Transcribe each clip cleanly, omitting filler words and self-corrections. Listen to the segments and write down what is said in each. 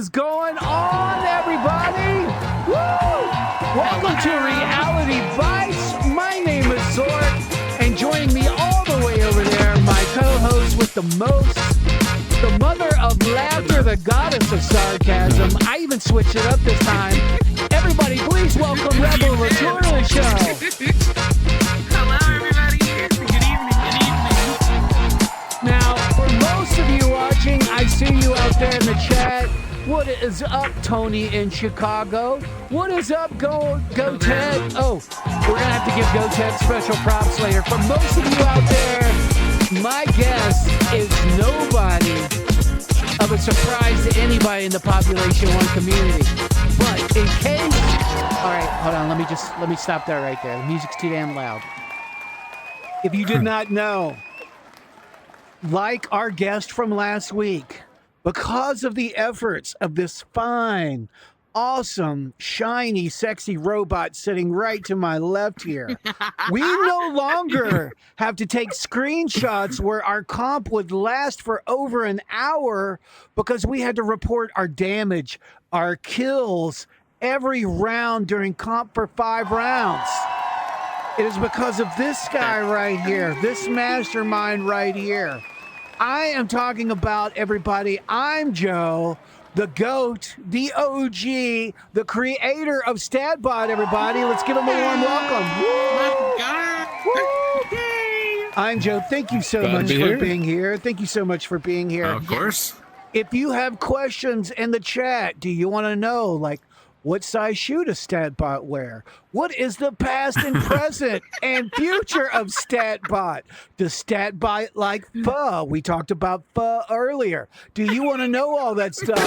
is going on, everybody? Woo! Welcome to Reality Bites. My name is Zork, and joining me all the way over there, my co-host with the most, the mother of laughter, the goddess of sarcasm. I even switched it up this time. Everybody, please welcome Rebel Latour to the show. Hello, everybody. Good evening. Now, for most of you watching, I see you out there in the chat. What is up, Tony in Chicago? What is up, Go Ted? Oh, we're going to have to give Go Ted special props later. For most of you out there, my guess is nobody of a surprise to anybody in the Population 1 community. But in case... All right, hold on. Let me stop that right there. The music's too damn loud. If you did not know, like our guest from last week, because of the efforts of this fine, awesome, shiny, sexy robot sitting right to my left here, we no longer have to take screenshots where our comp would last for over an hour because we had to report our damage, our kills, every round during comp for 5 rounds. It is because of this guy right here, this mastermind right here. I am talking about, everybody, IMJOH, the GOAT, the OG, the creator of StatBot, everybody. Let's give him a warm welcome. IMJOH, thank you so much for being here. Thank you so much for being here. Of course. If you have questions in the chat, do you want to know, like, what size shoe does StatBot wear? What is the past and present and future of StatBot? Does StatBot like pho? We talked about pho earlier. Do you want to know all that stuff?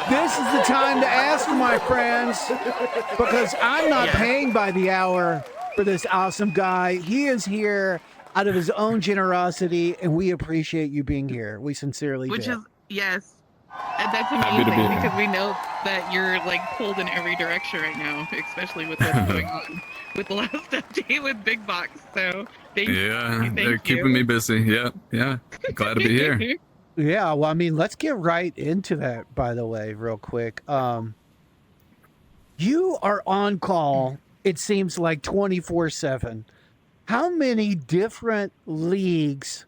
This is the time to ask, my friends, because I'm not paying by the hour for this awesome guy. He is here out of his own generosity, and we appreciate you being here. We sincerely do. Yes. And that's amazing because we know that you're like pulled in every direction right now, especially with what's going on with the last update with Big Box. So thank you. They're keeping me busy. Yeah. Glad to be here. Yeah, well, I mean, let's get right into that, by the way, real quick. You are on call, it seems like 24/7. How many different leagues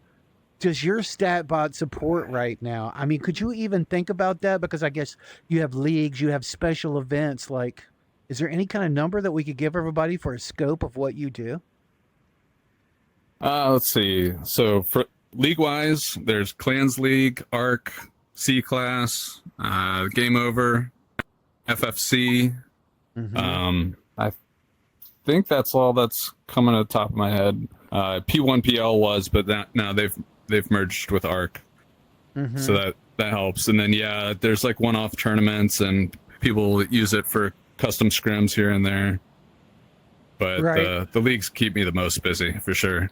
does your StatBot support right now? I mean, could you even think about that? Because I guess you have leagues, you have special events. Like, is there any kind of number that we could give everybody for a scope of what you do? Let's see. So for league-wise, there's Clans League, ARC, C-Class, Game Over, FFC. Mm-hmm. I think that's all that's coming to the top of my head. P1PL was, but now they've merged with ARC. Mm-hmm. So that helps. And then there's like one-off tournaments and people use it for custom scrims here and there. But the leagues keep me the most busy for sure.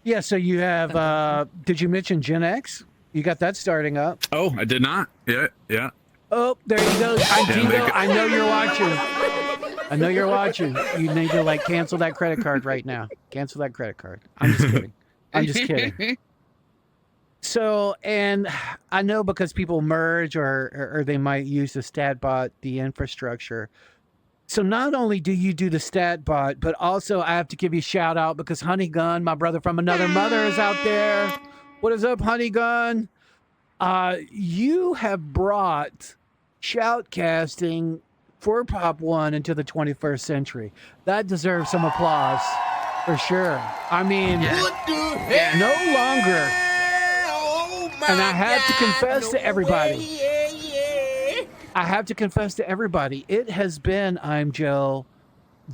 Yeah, so you have did you mention Gen X? You got that starting up. Oh, I did not. Yeah. Oh, there you go. I know you're watching. I know you're watching. You need to like cancel that credit card right now. Cancel that credit card. I'm just kidding. So, and I know because people merge or they might use the StatBot, the infrastructure. So not only do you do the StatBot, but also I have to give you a shout out because Honey Gun, my brother from another mother, is out there. What is up, Honey Gun? You have brought shoutcasting for Pop 1 into the 21st century. That deserves some applause for sure. I mean, no longer. And I have to confess to everybody. I have to confess to everybody. It has been, IMJOH,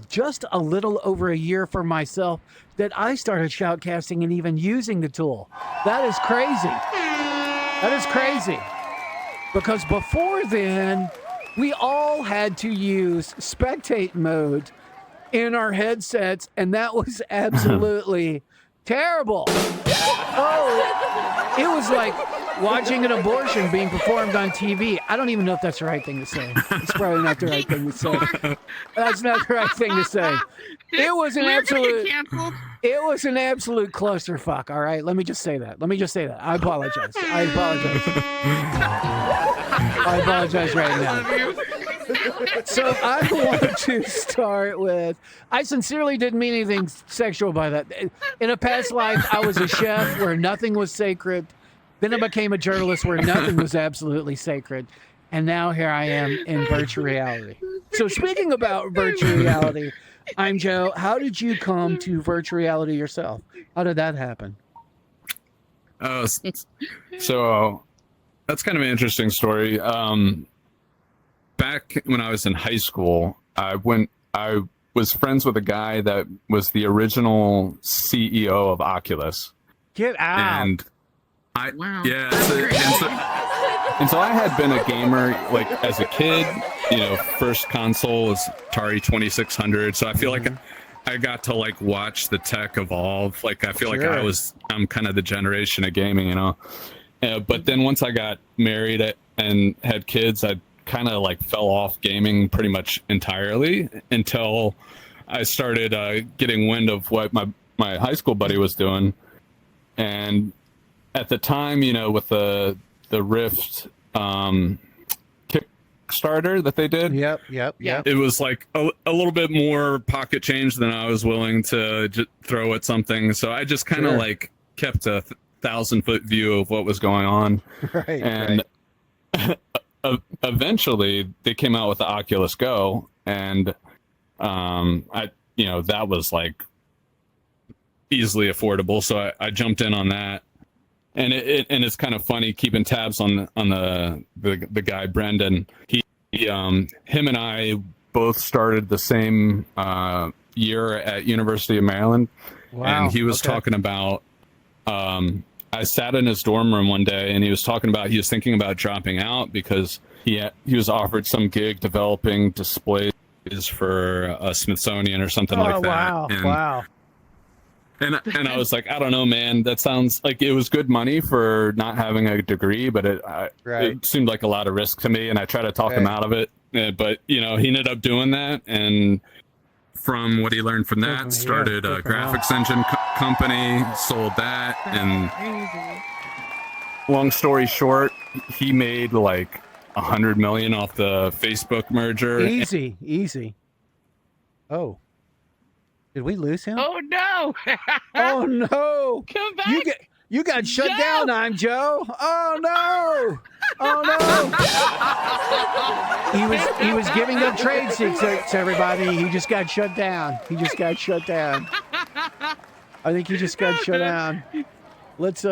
just a little over a year for myself that I started shoutcasting and even using the tool. That is crazy. That is crazy. Because before then, we all had to use spectate mode in our headsets, and that was absolutely terrible. Oh, it was like watching an abortion being performed on TV. I don't even know if that's the right thing to say. It's probably not the right thing to say. That's not the right thing to say. It was an absolute. It was an absolute clusterfuck. All right, let me just say that. I apologize. I apologize right now. So I want to start with, I sincerely didn't mean anything sexual by that. In a past life, I was a chef where nothing was sacred. Then I became a journalist where nothing was absolutely sacred. And now here I am in virtual reality. So speaking about virtual reality, IMJOH, how did you come to virtual reality yourself? How did that happen? So that's kind of an interesting story. Back when I was in high school, I was friends with a guy that was the original CEO of Oculus. Get out. And Wow. Yeah. And so I had been a gamer like as a kid, first console was Atari 2600. So I feel like I got to like watch the tech evolve. Like I feel like I'm kind of the generation of gaming, but then once I got married and had kids, I kind of like fell off gaming pretty much entirely until I started getting wind of what my high school buddy was doing. And at the time, with the Rift Kickstarter that they did. Yep. It was like a little bit more pocket change than I was willing to throw at something. So I just kind of like kept a 1,000-foot view of what was going on. Right. And eventually they came out with the Oculus Go, and that was like easily affordable. So I jumped in on that. And it's kind of funny keeping tabs on the guy Brendan. Him and I both started the same year at University of Maryland. Wow. And he was talking about. I sat in his dorm room one day, and he was talking about he was thinking about dropping out because he was offered some gig developing displays for a Smithsonian or something like that. Wow. And I was like, I don't know, man. That sounds like it was good money for not having a degree, but it seemed like a lot of risk to me. And I tried to talk him out of it, but he ended up doing that. And from what he learned from that, started a graphics engine company, sold that, and long story short, he made like $100 million off the Facebook merger. Easy. Oh. Did we lose him? Oh no! Oh no! Come back! You got shut down, IMJOH. Oh no! He was giving up trade secrets, everybody. He just got shut down. I think he just got shut down. Let's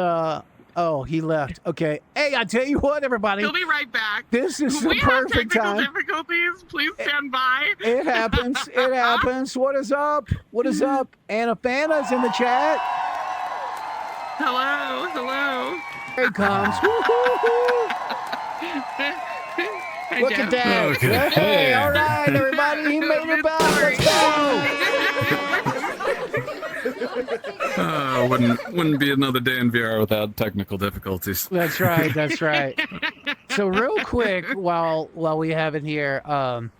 Oh, he left. Okay. Hey, I tell you what, everybody. He'll be right back. This is the perfect time. We have technical difficulties. Please stand by. It happens. What is up? Anna Fana's in the chat. Hello. Here he comes. Look at that. Okay. Hey, all right, everybody. He made it back. Let's go. Wouldn't be another day in VR without technical difficulties. That's right. So real quick, while we have it here, want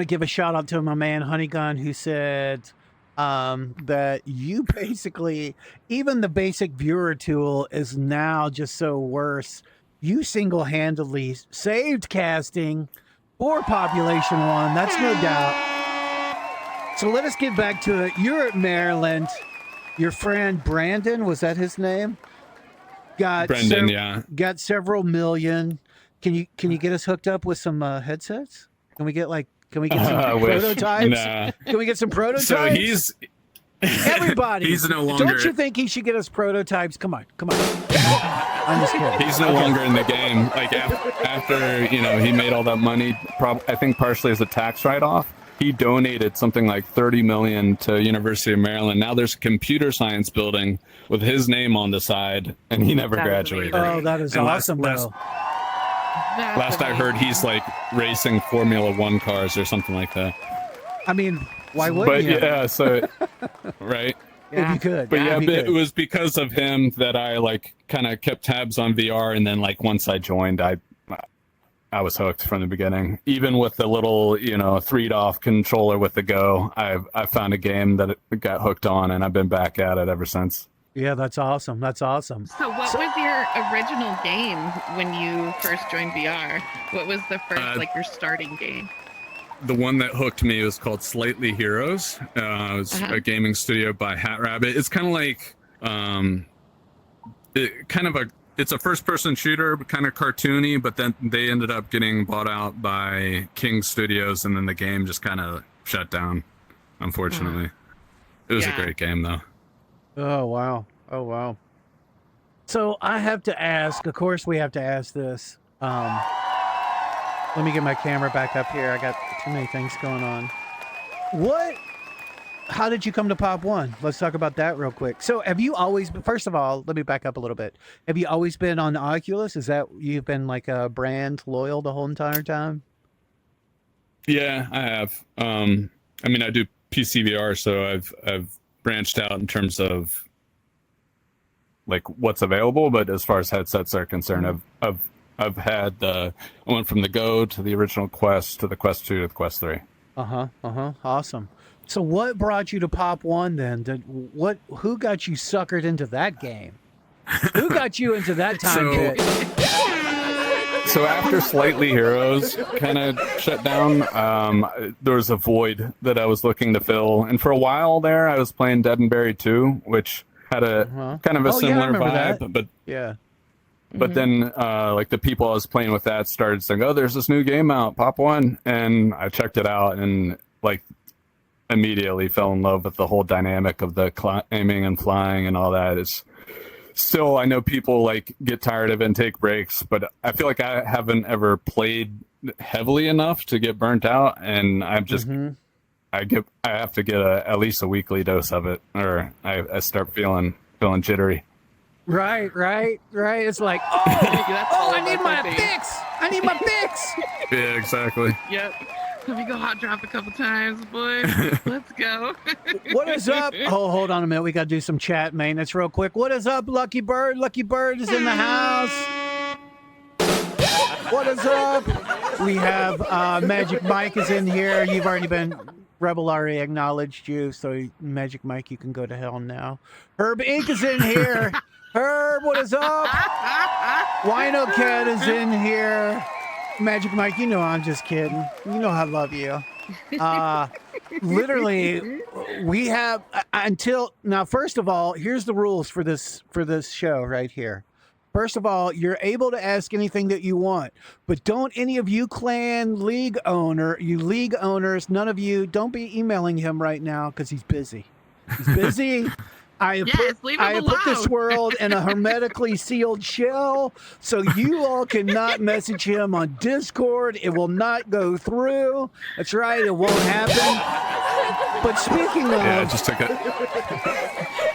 to give a shout out to my man Honeygun, who said that you basically, even the basic viewer tool is now just so worse. You single-handedly saved casting for Population 1. That's no doubt. So let us get back to it. You're at Maryland. Your friend Brandon, was that his name? Got several million. Can you get us hooked up with some headsets? Can we get some prototypes? Nah. Can we get some prototypes? So everybody. He's no longer. Don't you think he should get us prototypes? Come on. I'm just kidding. He's no longer in the game. Like after he made all that money, I think partially as a tax write-off. He donated something like $30 million to University of Maryland. Now there's a computer science building with his name on the side, and he never graduated. Oh, that is awesome, bro. Last I heard, he's like racing Formula One cars or something like that. I mean, why wouldn't you? Yeah, so right. If you could. But yeah, if you it could. was because of him that I like kind of kept tabs on VR, and then like once I joined, I was hooked from the beginning. Even with the little, 3-off controller with the Go, I found a game that it got hooked on, and I've been back at it ever since. Yeah, that's awesome. That's awesome. So what was your original game when you first joined VR? What was the first, like, your starting game? The one that hooked me was called Slightly Heroes. It was a gaming studio by Hat Rabbit. It's kind of like, it's a first-person shooter, kind of cartoony, but then they ended up getting bought out by King Studios, and then the game just kind of shut down, unfortunately. It was a great game, though. Oh, wow. Oh, wow. So I have to ask, of course we have to ask this. Let me get my camera back up here. I got too many things going on. How did you come to Pop One? Let's talk about that real quick. So have you always, first of all, let me back up a little bit. Have you always been on Oculus? Is that, you've been like a brand loyal the whole entire time? Yeah, I have. I mean, I do PC VR, so I've branched out in terms of like what's available, but as far as headsets are concerned, I've had I went from the Go to the original Quest to the Quest 2 to the Quest 3. Awesome. So what brought you to Pop One then? Who got you suckered into that game? Who got you into that time pit? So after Slightly Heroes kind of shut down, there was a void that I was looking to fill. And for a while there, I was playing Dead and Buried 2, which had a kind of a similar vibe. That. But yeah. But then, like, the people I was playing with that started saying, "Oh, there's this new game out, Pop One," and I checked it out, and like immediately fell in love with the whole dynamic of the aiming and flying and all that. It's still, I know people like get tired of it and take breaks, but I feel like I haven't ever played heavily enough to get burnt out, and I'm just I have to get at least a weekly dose of it, or I start feeling jittery. Right. It's like, I need my fix. I need my fix. Yeah, exactly. Yep. Let me go hot drop a couple times, boy. Let's go. What is up? Oh, hold on a minute. We got to do some chat maintenance real quick. What is up, Lucky Bird? Lucky Bird is in the house. What is up? We have Magic Mike is in here. You've already been... Rebel already acknowledged you, so Magic Mike, you can go to hell now. Herb Inc. is in here. Herb, what is up? Wino Cat is in here. Magic Mike, you know I'm just kidding. You know I love you. Literally, we have until now. First of all, here's the rules for this show right here. First of all, you're able to ask anything that you want, but don't any of you league owners, none of you, don't be emailing him right now because he's busy. He's busy. I have put this world in a hermetically sealed shell, so you all cannot message him on Discord. It will not go through. That's right, it won't happen. But speaking of... Yeah, I just took it.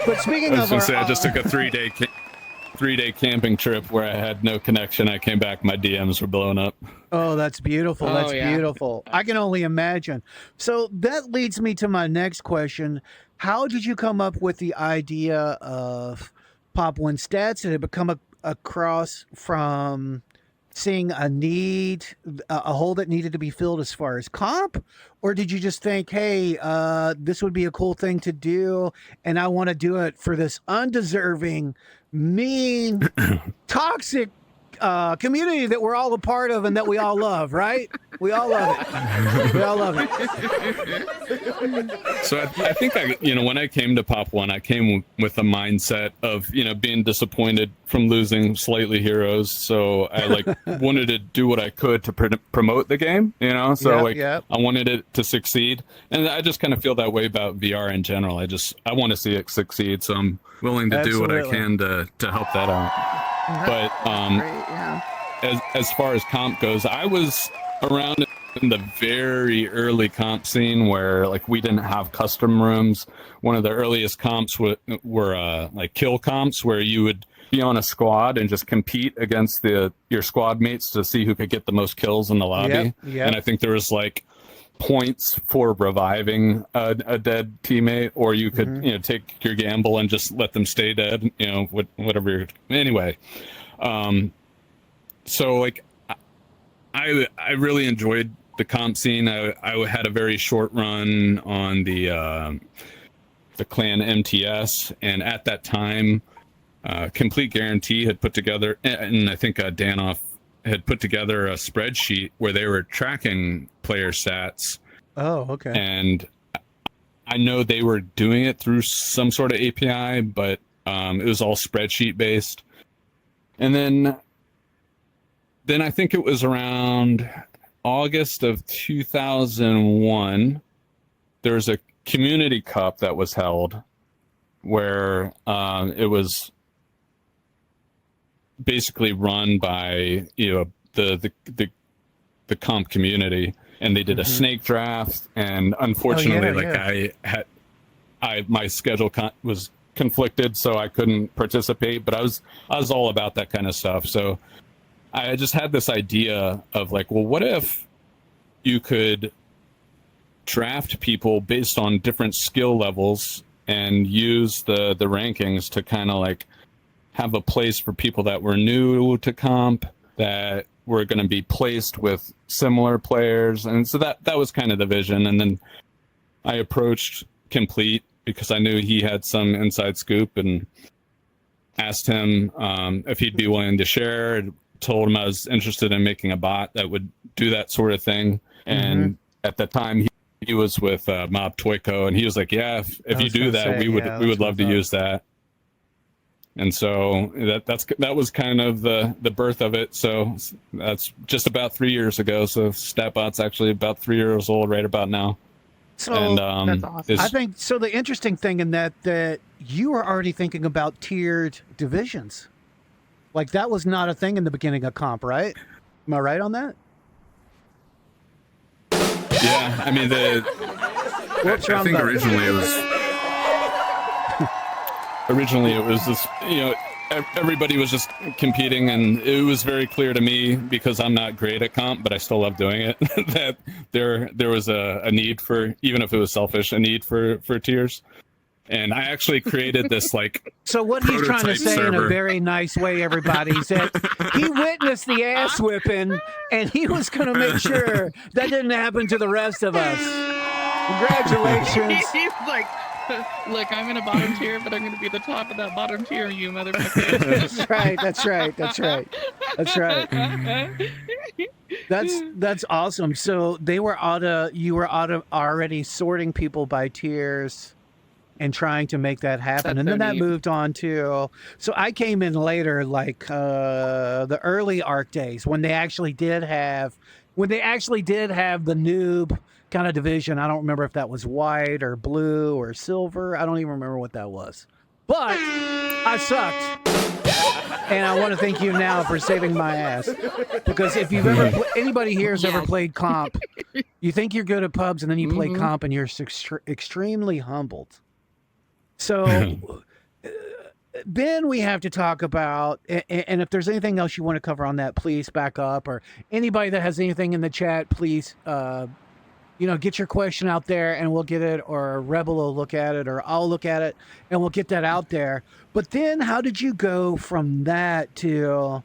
But speaking of... I just took a 3-day camping trip where I had no connection. I came back, my DMs were blowing up. Oh, that's beautiful. That's beautiful. I can only imagine. So that leads me to my next question. How did you come up with the idea of Pop One Stats? Did it come across from seeing a need, a hole that needed to be filled as far as comp? Or did you just think, hey, this would be a cool thing to do, and I want to do it for this undeserving, mean, toxic community that we're all a part of and that we all love, right? We all love it. We all love it. So I think when I came to Pop One, I came with a mindset of, being disappointed from losing Slightly Heroes. So I wanted to do what I could to promote the game, So I wanted it to succeed. And I just kind of feel that way about VR in general. I want to see it succeed. So I'm willing to do what I can to help that out. But as far as comp goes, I was around in the very early comp scene where we didn't have custom rooms. One of the earliest comps were kill comps where you would be on a squad and just compete against your squad mates to see who could get the most kills in the lobby. Yep. And I think there was points for reviving a dead teammate, or you could, take your gamble and just let them stay dead, whatever. Anyway, so like, I really enjoyed the comp scene. I had a very short run on the clan MTS, and at that time, Complete Guarantee had put together, and I think Danoff had put together a spreadsheet where they were tracking player stats. Oh, okay. And I know they were doing it through some sort of API, but it was all spreadsheet based. And then I think it was around August of 2001, there was a community cup that was held where it was basically run by the comp community, and they did a snake draft, and unfortunately my schedule was conflicted, so I couldn't participate, but I was all about that kind of stuff. So I just had this idea of like, well, what if you could draft people based on different skill levels and use the rankings to kind of like have a place for people that were new to comp, that were going to be placed with similar players. And so that was kind of the vision. And then I approached Complete because I knew he had some inside scoop, and asked him if he'd be willing to share. Told him I was interested in making a bot that would do that sort of thing. And at the time he was with Mob Toyco, and he was like, yeah, if you do that, we would love to use that. And so that was kind of the birth of it. So that's just about 3 years ago. So StatBot's actually about 3 years old right about now. So and, that's awesome. I think so. The interesting thing in that you were already thinking about tiered divisions. Like that was not a thing in the beginning of comp, right? Am I right on that? Yeah, I mean I think originally it was this, everybody was just competing, and it was very clear to me, because I'm not great at comp, but I still love doing it, that there was a need for, even if it was selfish, a need for tiers. And I actually created this like. So what he's trying to say in a very nice way, everybody, is that he witnessed the ass whipping, and he was going to make sure that didn't happen to the rest of us. Congratulations. He's like, look, I'm in a bottom tier, but I'm going to be the top of that bottom tier, you motherfucker. That's right. That's right. That's right. That's right. That's awesome. So you were already sorting people by tiers and trying to make that happen. And then that moved on to, so I came in later, like the early ARC days, when they actually did have the noob kind of division. I don't remember if that was white or blue or silver. I don't even remember what that was. But I sucked. And I want to thank you now for saving my ass. Because if you've ever, anybody here has ever played comp, you think you're good at pubs, and then you play comp and you're extremely humbled. So, Ben, we have to talk about, and if there's anything else you want to cover on that, please back up. Or anybody that has anything in the chat, please, get your question out there, and we'll get it, or Rebel will look at it, or I'll look at it, and we'll get that out there. But then how did you go from that to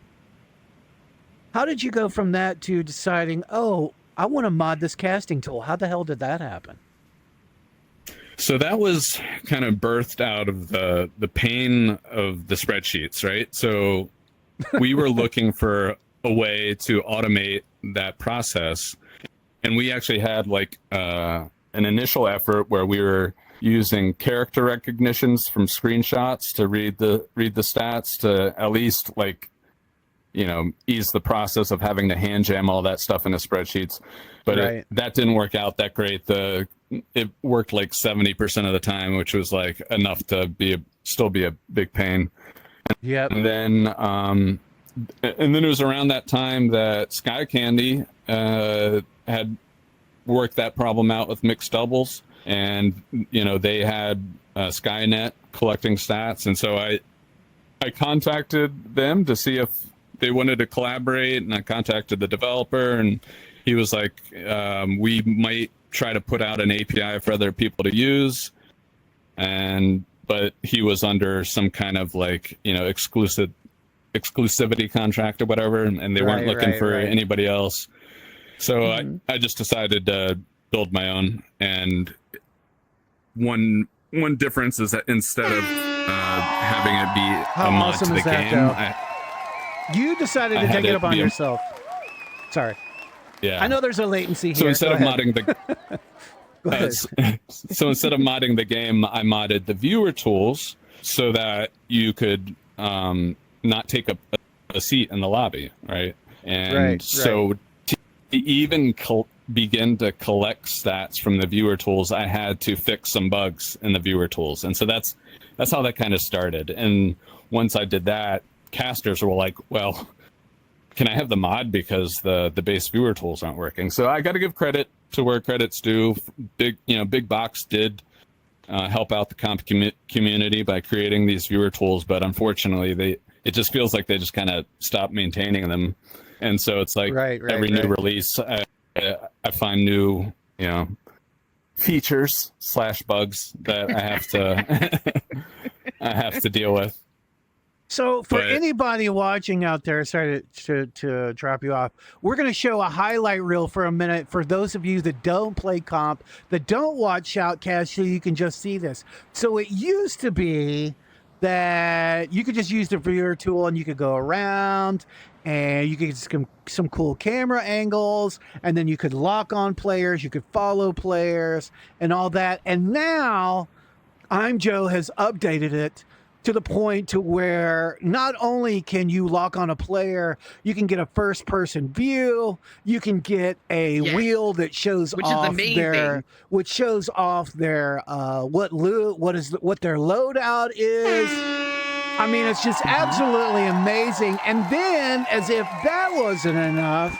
deciding, oh, I want to mod this casting tool? How the hell did that happen? So that was kind of birthed out of the pain of the spreadsheets, right? So we were looking for a way to automate that process. And we actually had like an initial effort where we were using character recognitions from screenshots to read the stats, to at least like, ease the process of having to hand jam all that stuff into spreadsheets. But that didn't work out that great. It worked like 70% of the time, which was like enough to still be a big pain. Yeah. And then it was around that time that Sky Candy had worked that problem out with mixed doubles, and they had Skynet collecting stats, and so I contacted them to see if they wanted to collaborate, and I contacted the developer, and he was like, we might try to put out an API for other people to use, but he was under some kind of like, you know, exclusivity contract or whatever, and they weren't looking for anybody else. So I just decided to build my own. And one difference is that instead of having it be a mod to the game, you decided to take it upon yourself. Sorry. Yeah. I know there's a latency here. So instead of modding the so instead of modding the game, I modded the viewer tools so that you could not take a seat in the lobby, right? And so to even begin to collect stats from the viewer tools, I had to fix some bugs in the viewer tools. And so that's how that kind of started. And once I did that, casters were like, well, can I have the mod because the base viewer tools aren't working? So I got to give credit to where credit's due. Big Box did help out the comp community by creating these viewer tools, but unfortunately, it just feels like they just kind of stopped maintaining them. And so it's like every new release, I find new, features / bugs that I have to deal with. So for anybody watching out there, sorry to drop you off, we're going to show a highlight reel for a minute for those of you that don't play comp, that don't watch Shoutcast, so you can just see this. So it used to be that you could just use the viewer tool and you could go around and you could get some cool camera angles, and then you could lock on players, you could follow players and all that. And now IMJOH has updated it to the point to where not only can you lock on a player, you can get a first-person view. You can get a wheel that shows off their what their loadout is. I mean, it's just absolutely amazing. And then, as if that wasn't enough,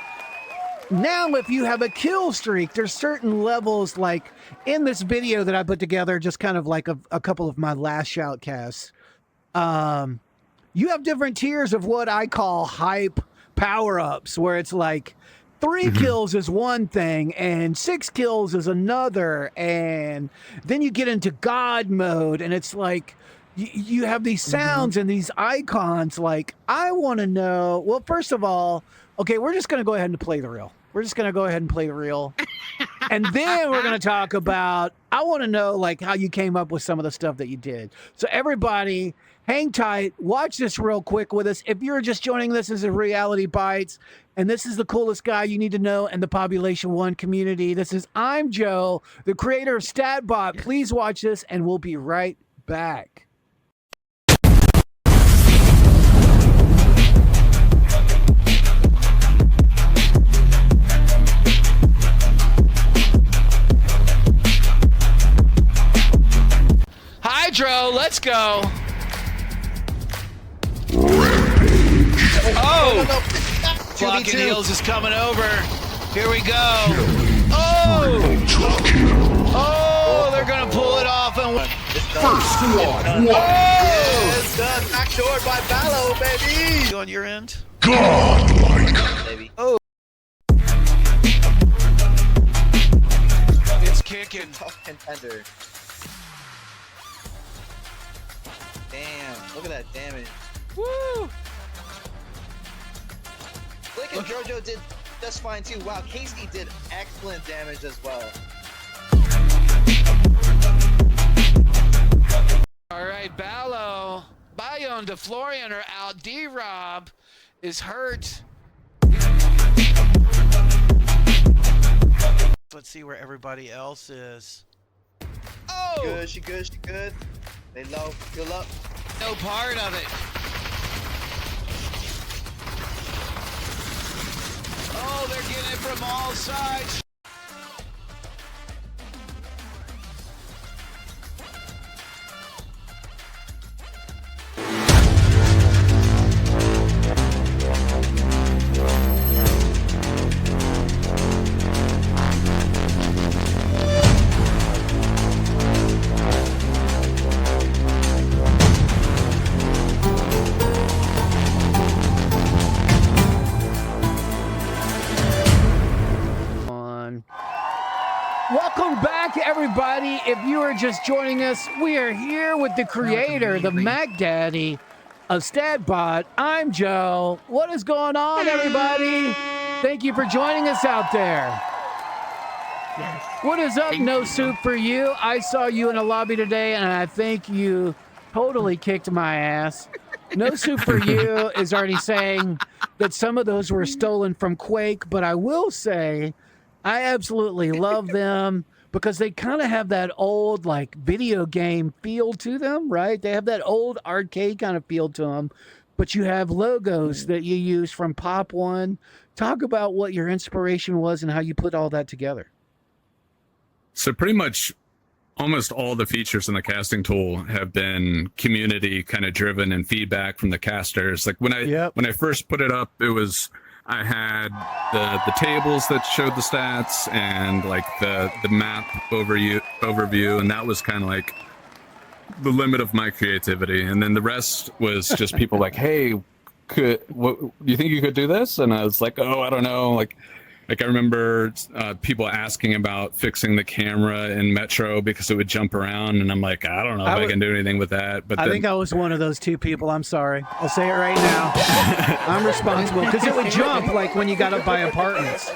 now if you have a kill streak, there's certain levels, like in this video that I put together, just kind of like a couple of my last Shoutcasts. You have different tiers of what I call hype power-ups, where it's like 3 kills is one thing and 6 kills is another, and then you get into God mode, and it's like you have these sounds and these icons. Like, I want to know, well, first of all, okay, we're just going to go ahead and play the reel. And then we're going to talk about, I want to know, like, how you came up with some of the stuff that you did. So everybody, hang tight. Watch this real quick with us. If you're just joining this as a Reality Bites, and this is the coolest guy you need to know in the Population 1 community, this is IMJOH, the creator of StatBot. Please watch this, and we'll be right back. Hydro, let's go. Rampage. Oh! Flocking Heels is coming over. Here we go. Oh! Oh, they're going to pull it off. And First blood. Oh! It's done. Backdoored by Ballo, baby. On your end? Godlike. Baby. Oh. It's kicking. Tough contender. Damn, look at that damage. Woo! Blake and JoJo did just fine too. Wow, Casey did excellent damage as well. All right, Ballo, Bayon, DeFlorian are out. D-Rob is hurt. Let's see where everybody else is. Oh! Good, she good. They low, good luck. No part of it. Oh, they're getting it from all sides. Welcome back, everybody. If you are just joining us, we are here with the creator, the Mac Daddy of StatBot. I'm Joe. What is going on, everybody? Thank you for joining us out there. Yes. What is up, No Soup for you? I saw you in a lobby today, and I think you totally kicked my ass. No Soup for you is already saying that some of those were stolen from Quake, but I will say I absolutely love them because they kind of have that old like video game feel to them, right? They have that old arcade kind of feel to them, but you have logos that you use from Pop One. Talk about what your inspiration was and how you put all that together. So pretty much almost all the features in the casting tool have been community kind of driven and feedback from the casters. Like when I first put it up, I had the tables that showed the stats and like the map overview, and that was kind of like the limit of my creativity. And then the rest was just people like, hey, do you think you could do this? And I was like, oh, I don't know. Like I remember people asking about fixing the camera in Metro because it would jump around, and I'm like, I don't know if I can do anything with that. But I think I was one of those two people. I'm sorry. I'll say it right now. I'm responsible because it would jump like when you got up by apartments.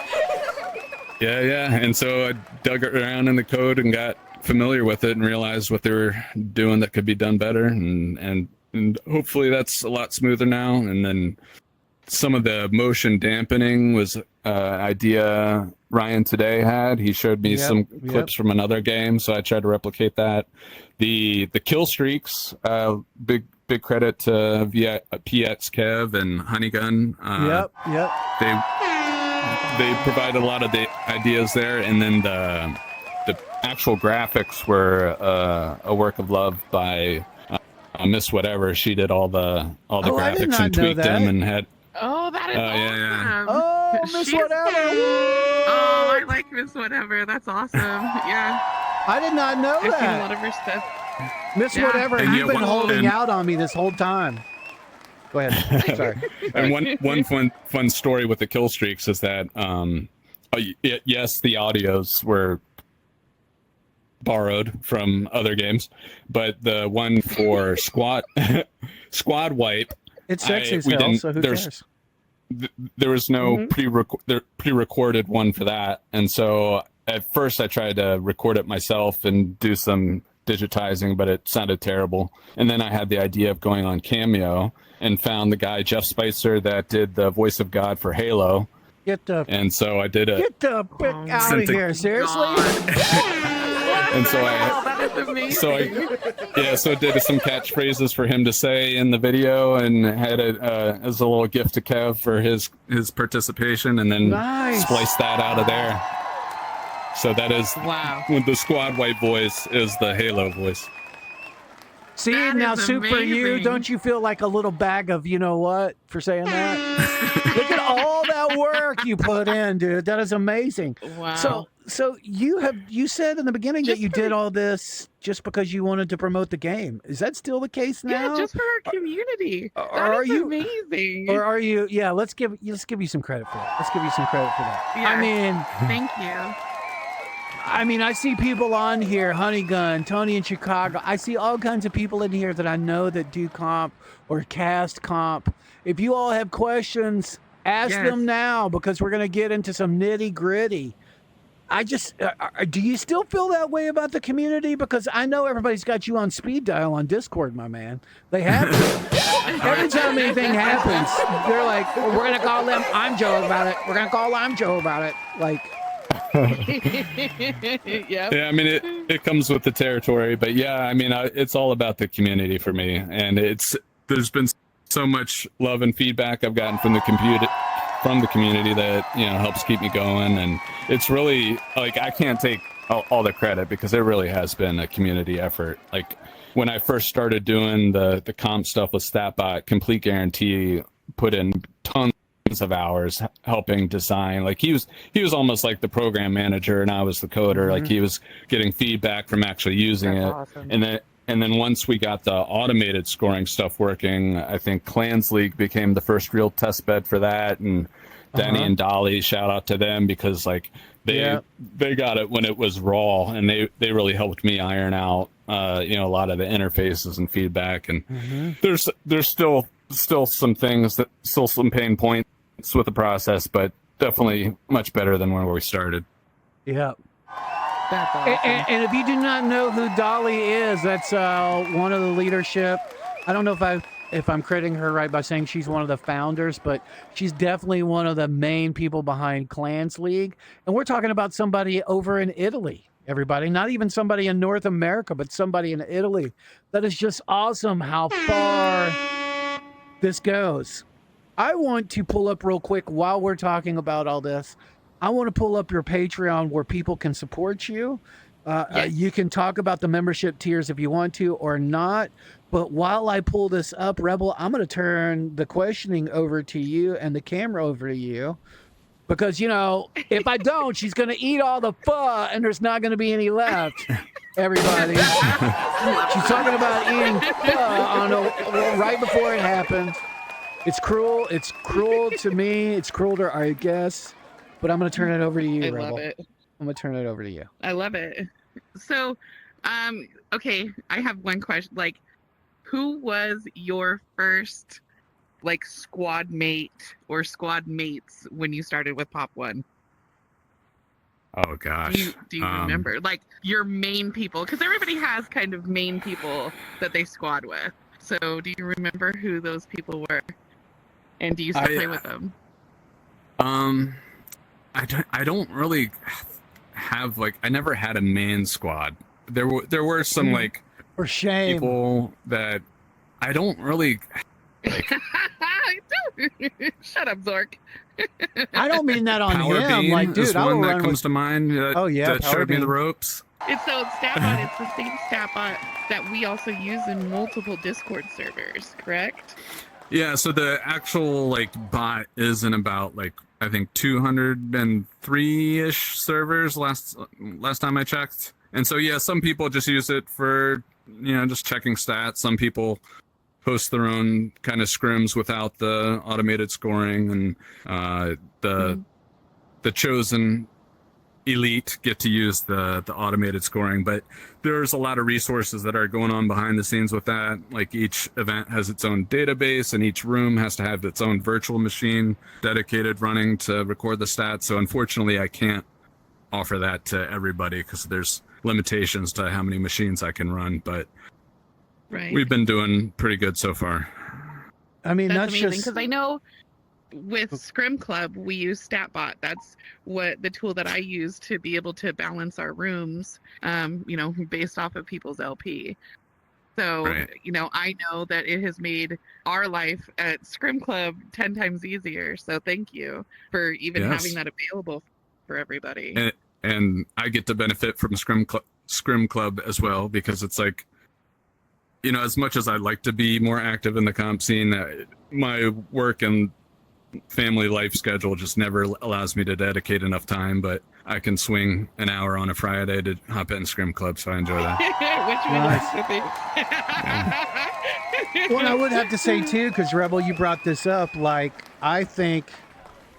Yeah. And so I dug around in the code and got familiar with it and realized what they were doing that could be done better, and hopefully that's a lot smoother now. And then some of the motion dampening was idea Ryan today had. He showed me some clips from another game, so I tried to replicate that. The kill streaks, big credit to PX Kev and Honeygun. They provided a lot of the ideas there, and then the actual graphics were a work of love by Miss Whatever. She did all the graphics and tweaked them and had. Oh, that is awesome. Yeah. Oh, Miss Whatever. Oh, I like Miss Whatever. That's awesome. Yeah. I did not know I've that. seen a lot of her stuff. Miss Whatever, And you've been holding out on me this whole time. Go ahead. Sorry. And one fun story with the kill streaks is that yes, the audios were borrowed from other games, but the one for squad wipe, it's sexy as hell, so who cares? There was no pre-recorded one for that, and so at first I tried to record it myself and do some digitizing, but it sounded terrible. And then I had the idea of going on Cameo and found the guy Jeff Spicer that did the voice of God for Halo. And so I did get the frick out of here! Seriously. And so that is amazing. So I did some catchphrases for him to say in the video, and had it as a little gift to Kev for his participation, and then spliced that out of there. So that is with the squad wipe voice is the Halo voice. See, that now Super You, don't you feel like a little bag of you know what for saying that? Look at all that work you put in, dude. That is amazing. Wow. So you said in the beginning that you did all this just because you wanted to promote the game. Is that still the case now? Yeah, just for our community. Are you amazing? Or are you? Yeah, let's give you some credit for that. Let's give you some credit for that. Yeah. I mean, thank you. I see people on here, Honeygun, Tony in Chicago. I see all kinds of people in here that I know that do comp or cast comp. If you all have questions, ask them now, because we're going to get into some nitty gritty. Do you still feel that way about the community? Because I know everybody's got you on speed dial on Discord, my man. They have to. Every time anything happens, they're like, we're going to call them IMJOH about it. We're going to call IMJOH about it. Like, Yeah, I mean it comes with the territory, but yeah, I mean it's all about the community for me, and there's been so much love and feedback I've gotten from the community that helps keep me going, and it's really like I can't take all the credit because it really has been a community effort. Like when I first started doing the comp stuff with StatBot, Complete Guarantee put in tons of hours helping design. Like he was almost like the program manager and I was the coder. Mm-hmm. Like he was getting feedback from actually using it. Awesome. And then once we got the automated scoring stuff working, I think Clans League became the first real test bed for that, and Denny and Dolly, shout out to them, because like they got it when it was raw, and they really helped me iron out a lot of the interfaces and feedback. And there's still some things, still some pain points with the process, but definitely much better than where we started. Yeah. That's awesome. And if you do not know who Dolly is, that's one of the leadership. I don't know if I'm crediting her right by saying she's one of the founders, but she's definitely one of the main people behind Clans League. And we're talking about somebody over in Italy, everybody. Not even somebody in North America, but somebody in Italy. That is just awesome how far this goes. I want to pull up real quick while we're talking about all this. I want to pull up your Patreon where people can support you. You can talk about the membership tiers if you want to or not. But while I pull this up, Rebel, I'm going to turn the questioning over to you and the camera over to you. Because, if I don't, she's going to eat all the pho and there's not going to be any left, everybody. She's talking about eating pho right before it happens. It's cruel. It's cruel to me. It's cruel to our guests. But I'm going to turn it over to you, Rebel. I love it. I'm going to turn it over to you. I love it. So, okay, I have one question. Like, who was your first, like, squad mate or squad mates when you started with Pop One? Oh gosh. Do you remember, like, your main people? Because everybody has kind of main people that they squad with. So, do you remember who those people were? And do you still play with them? I don't really have, like, I never had a main squad. There were some like for shame people that I don't really like. Shut up, Zork. I don't mean that on Power him. Bean Like, dude, is I will one that run comes with... to mind. That Power showed me Bean. the ropes. It's StatBot. It's the same StatBot that we also use in multiple Discord servers, correct? Yeah, so the actual like bot is in about like I think 203-ish servers last time I checked. And so yeah, some people just use it for just checking stats. Some people post their own kind of scrims without the automated scoring, and the chosen elite get to use the automated scoring. But there's a lot of resources that are going on behind the scenes with that. Like, each event has its own database, and each room has to have its own virtual machine dedicated running to record the stats. So unfortunately I can't offer that to everybody because there's limitations to how many machines I can run, but we've been doing pretty good so far. I mean, that's amazing, just because I know with Scrim Club we use StatBot. That's what the tool that I use to be able to balance our rooms, based off of people's LP. So, I know that it has made our life at Scrim Club 10 times easier. So thank you for even having that available for everybody. And I get to benefit from Scrim Club as well, because it's like, as much as I'd like to be more active in the comp scene, my work and family life schedule just never allows me to dedicate enough time, but I can swing an hour on a Friday to hop in Scrim Club, so I enjoy that. Well, I would have to say too, because Rebel, you brought this up, like,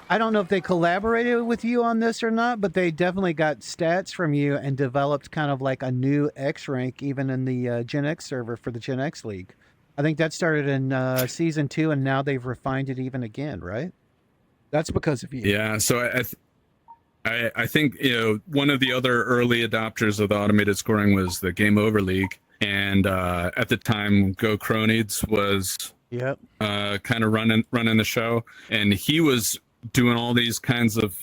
I don't know if they collaborated with you on this or not, but they definitely got stats from you and developed kind of like a new X rank even in the Gen X server for the Gen X League. I think that started in season 2, and now they've refined it even again, right? That's because of you. Yeah, so I think one of the other early adopters of the automated scoring was the Game Over League, and at the time, Go Cronides was kind of running the show, and he was doing all these kinds of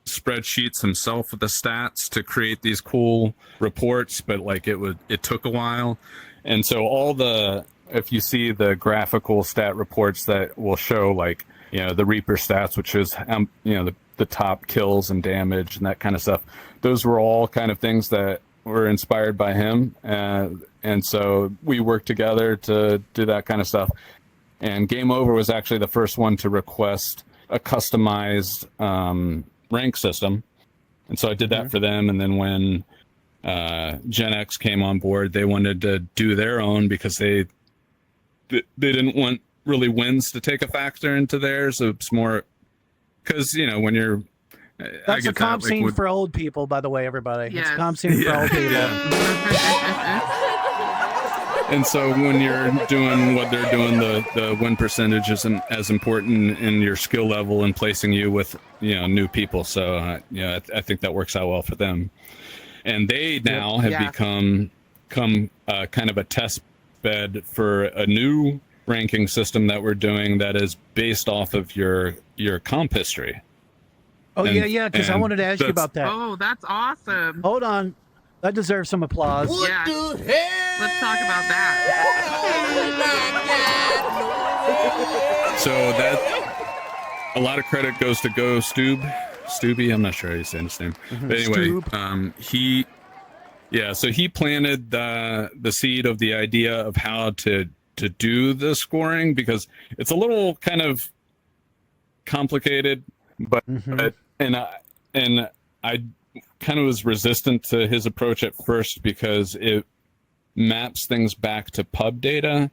spreadsheets himself with the stats to create these cool reports, but like it took a while, and so if you see the graphical stat reports that will show like the Reaper stats, which is the top kills and damage and that kind of stuff, those were all kind of things that were inspired by him, and so we worked together to do that kind of stuff. And Game Over was actually the first one to request a customized rank system, and so I did that for them. And then when Gen X came on board, they wanted to do their own because they didn't want really wins to take a factor into theirs. So it's more because when you're I That's a get comp that, like, scene with- for old people, by the way, everybody. It's a Yes. comp scene for old people. And so when you're doing what they're doing, the win percentage isn't as important in your skill level and placing you with new people. So I think that works out well for them. And they now have Yeah. become kind of a test bed for a new ranking system that we're doing that is based off of your comp history. Oh, And- yeah, because I and wanted to ask you that's- about that. Oh, that's awesome. Hold on. That deserves some applause. Yeah. Let's talk about that. So that a lot of credit goes to Stubby. I'm not sure how you say his name, but anyway, so he planted the seed of the idea of how to do the scoring, because it's a little kind of complicated, but I kind of was resistant to his approach at first because it maps things back to pub data.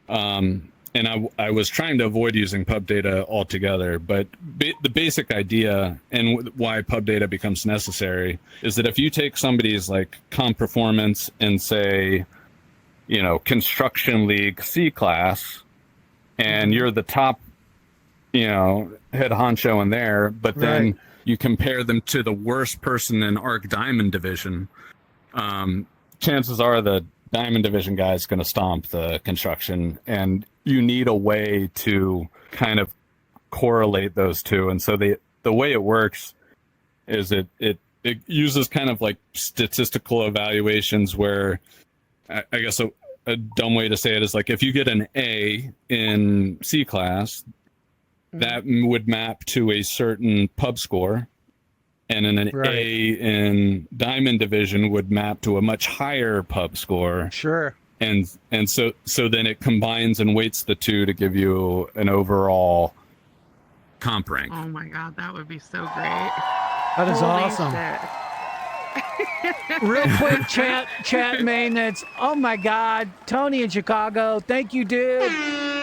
And I was trying to avoid using pub data altogether, but the basic idea and why pub data becomes necessary is that if you take somebody's like comp performance and say, construction league C class, and you're the top, head honcho in there, but then you compare them to the worst person in Arc Diamond Division, chances are the Diamond Division guy is going to stomp the construction, and you need a way to kind of correlate those two. And so the way it works is it uses kind of like statistical evaluations where I guess a dumb way to say it is like if you get an A in C class, that would map to a certain pub score, and an A in Diamond Division would map to a much higher pub score. Sure. And so then it combines and weights the two to give you an overall comp rank. Oh my God, that would be so great. That is Holy awesome. shit. Real quick, chat maintenance. Oh my God, Tony in Chicago. Thank you, dude.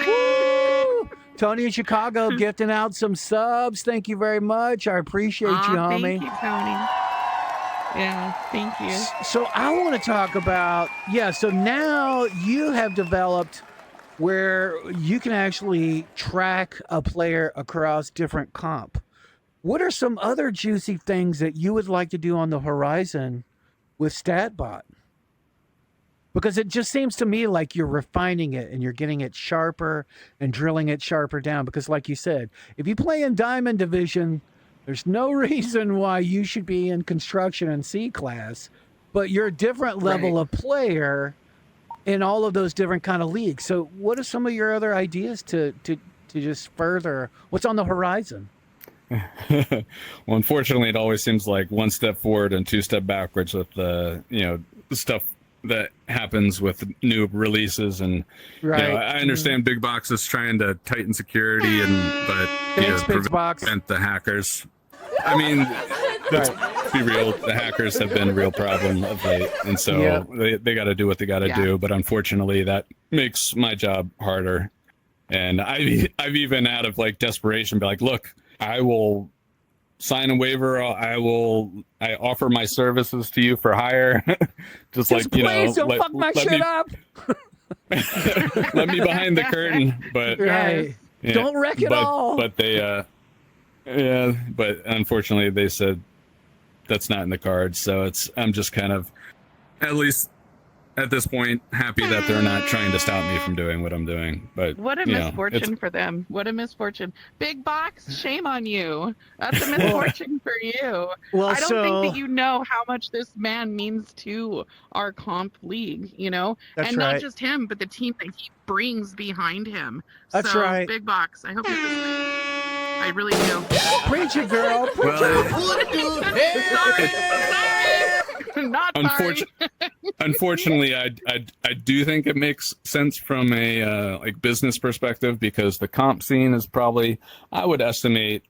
Woo! Tony in Chicago gifting out some subs. Thank you very much. I appreciate you, homie. Thank you, Tony. Yeah, thank you. So I want to talk about, so now you have developed where you can actually track a player across different comp. What are some other juicy things that you would like to do on the horizon with StatBot? Because it just seems to me like you're refining it and you're getting it sharper and drilling it sharper down. Because like you said, if you play in Diamond Division, there's no reason why you should be in construction and C class, but you're a different level of player in all of those different kind of leagues. So what are some of your other ideas to just further what's on the horizon? Well, unfortunately, it always seems like one step forward and two step backwards with the stuff that happens with new releases. And I understand Big Box is trying to tighten security but prevent the hackers. I mean, let's be real, the hackers have been a real problem of late, and so they got to do what they got to do. But unfortunately, that makes my job harder. And I've even out of like desperation be like, look, I will sign a waiver. I offer my services to you for hire. Just like, please don't fuck my shit up. Let me behind the curtain, but don't wreck it all. But they, but unfortunately they said that's not in the cards. So I'm just kind of, at least at this point, happy that they're not trying to stop me from doing what I'm doing. But what a misfortune for them. What a misfortune. Big Box, shame on you. That's a misfortune for you. Well, I don't think that you know how much this man means to our comp league, That's and right. not just him, but the team that he brings behind him. That's so, right. Big Box, I hope you're listening. I really do. Preach it, girl. Preach it. Sorry. Not sorry. Unfortunately, I do think it makes sense from a like business perspective, because the comp scene is probably, I would estimate,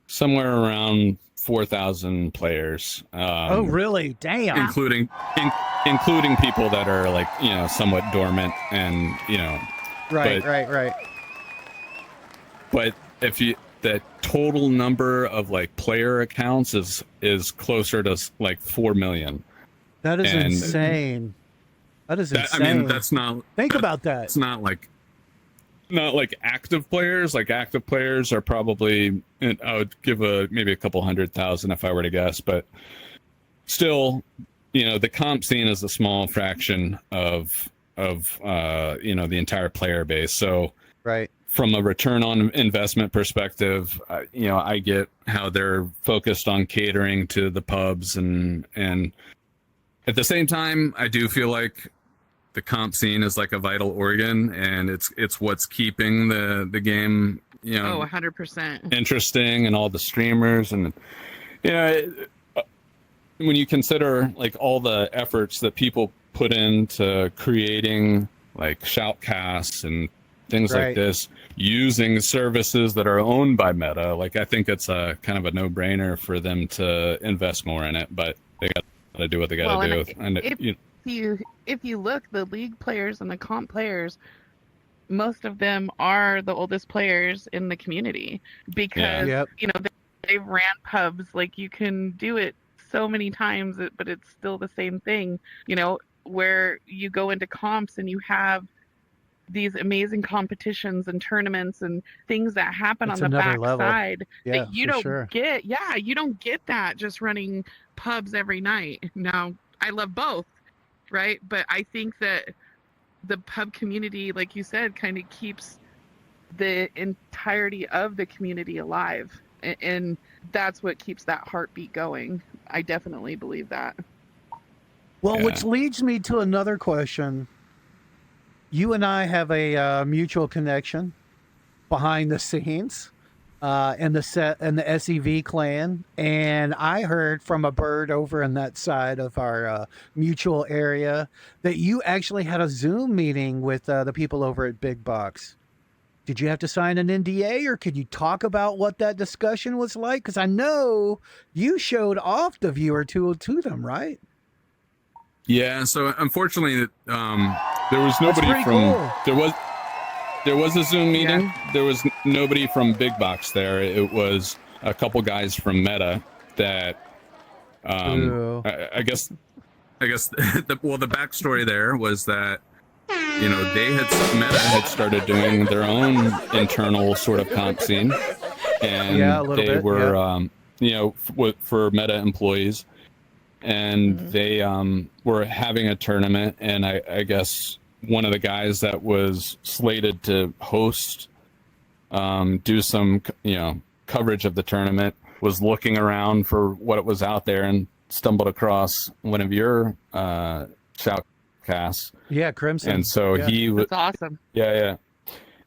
somewhere around 4,000 players. Oh, really? Damn. Including people that are like somewhat dormant and Right. But if the total number of like player accounts is closer to like 4 million. That is And insane. That is I insane. mean, that's not. Think about that. It's not like active players. Like active players are probably, I would give maybe a couple 100,000 if I were to guess, but still, you know, the comp scene is a small fraction of you know, the entire player base. So Right. from a return on investment perspective, you know, I get how they're focused on catering to the pubs, and at the same time, I do feel like the comp scene is like a vital organ, and it's what's keeping the game, you know, 100%. interesting, and all the streamers, and you know, when you consider like all the efforts that people put into creating like shoutcasts and things Right. like this, using services that are owned by Meta, like I think it's a kind of a no-brainer for them to invest more in it, but they got to do what they got to do. And If you look, the league players and the comp players, most of them are the oldest players in the community, because Yep. you know they ran pubs. Like, you can do it so many times, but it's still the same thing, you know, where you go into comps and you have these amazing competitions and tournaments and things that happen It's on the another back level. side Yeah, that you for don't sure. get. Yeah, you don't get that just running pubs every night. Now, I love both, right? But I think that the pub community, like you said, kind of keeps the entirety of the community alive, and that's what keeps that heartbeat going. I definitely believe that. Well, Yeah. which leads me to another question. You and I have a mutual connection behind the scenes in the SEV clan, and I heard from a bird over in that side of our mutual area that you actually had a Zoom meeting with the people over at Big Box. Did you have to sign an NDA, or could you talk about what that discussion was like? Because I know you showed off the viewer tool to them, right? Yeah, so unfortunately, there was nobody pretty from cool. there was a Zoom meeting. There was nobody from Big Box there. It was a couple guys from Meta that Ooh. I guess the backstory there was that, you know, Meta had started doing their own internal sort of comp scene, and Yeah, a little they bit, were yeah. you know, for Meta employees, and they were having a tournament, and I guess one of the guys that was slated to host, do some, you know, coverage of the tournament, was looking around for what was out there and stumbled across one of your shoutcasts. Yeah, Crimson. And so he was, That's awesome. yeah.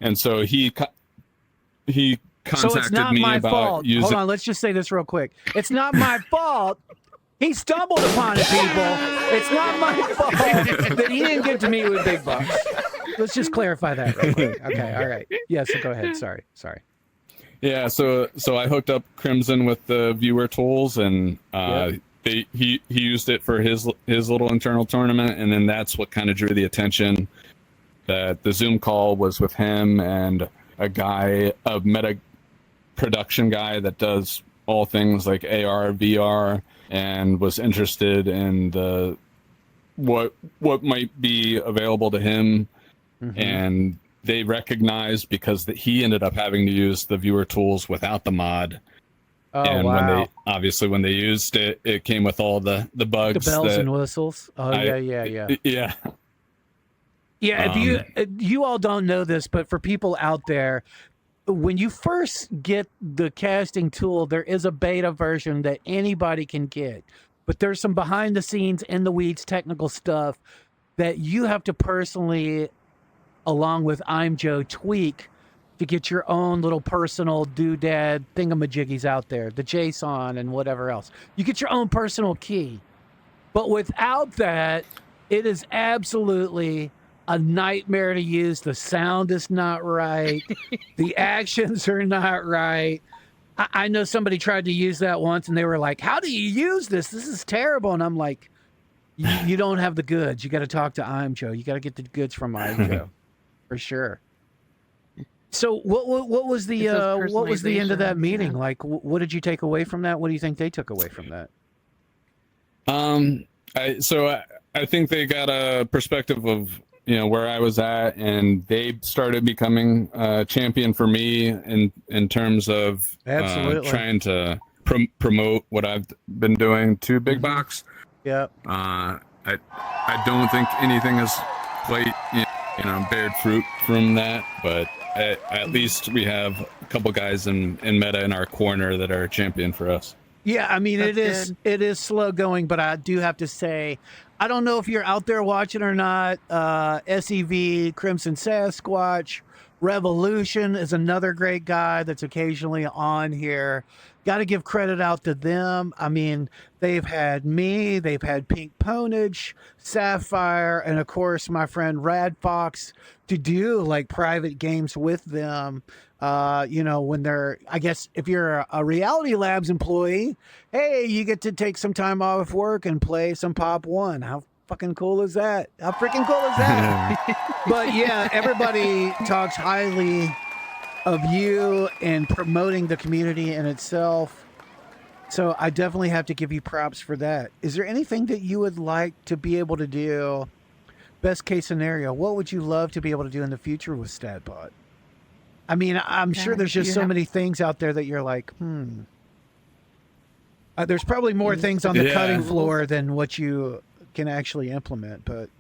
And so he contacted So it's not me my about fault. using. Hold on, let's just say this real quick. It's not my fault. He stumbled upon it, people. It's not my fault that he didn't get to meet with Big Bucks. Let's just clarify that real quick. Okay, all right. Yes, go ahead. Sorry. Yeah, so I hooked up Crimson with the viewer tools, and he used it for his little internal tournament, and then that's what kind of drew the attention. That the Zoom call was with him and a Meta production guy that does all things like AR, VR, and was interested in what might be available to him. Mm-hmm. And they recognized, because he ended up having to use the viewer tools without the mod. Oh, And wow. when they used it, it came with all the bugs. The bells and whistles. Oh, yeah. Yeah. Yeah, if you all don't know this, but for people out there, when you first get the casting tool, there is a beta version that anybody can get. But there's some behind the scenes, in the weeds technical stuff that you have to personally, along with IMJOH, tweak to get your own little personal doodad thingamajiggies out there, the JSON and whatever else. You get your own personal key. But without that, it is absolutely a nightmare to use. The sound is not right. The actions are not right. I know somebody tried to use that once, and they were like, how do you use this? This is terrible. And I'm like, you don't have the goods. You got to talk to IMJOH. You got to get the goods from IMJOH. For sure. So what was the It's those what was the end of that personalizations, meeting? yeah. Like, what did you take away from that? What do you think they took away from that? I think they got a perspective of where I was at, and they started becoming a champion for me in terms of Absolutely. trying to promote what I've been doing to big box. Yeah. I don't think anything has quite bared fruit from that, but at least we have a couple guys in meta in our corner that are a champion for us. Yeah, I mean, That's it is slow going, but I do have to say, I don't know if you're out there watching or not. SEV, Crimson Sasquatch, Revolution is another great guy that's occasionally on here. Got to give credit out to them. I mean, they've had me, they've had Pink Ponage, Sapphire, and of course my friend Rad Fox to do like private games with them. When they're, I guess if you're a Reality Labs employee, hey, you get to take some time off work and play some Pop One. How fucking cool is that? How freaking cool is that? But yeah, everybody talks highly of you and promoting the community in itself. So I definitely have to give you props for that. Is there anything that you would like to be able to do? Best case scenario, what would you love to be able to do in the future with StatBot? I mean, I'm sure there's just so many things out there that you're like, there's probably more things on the cutting floor than what you can actually implement, but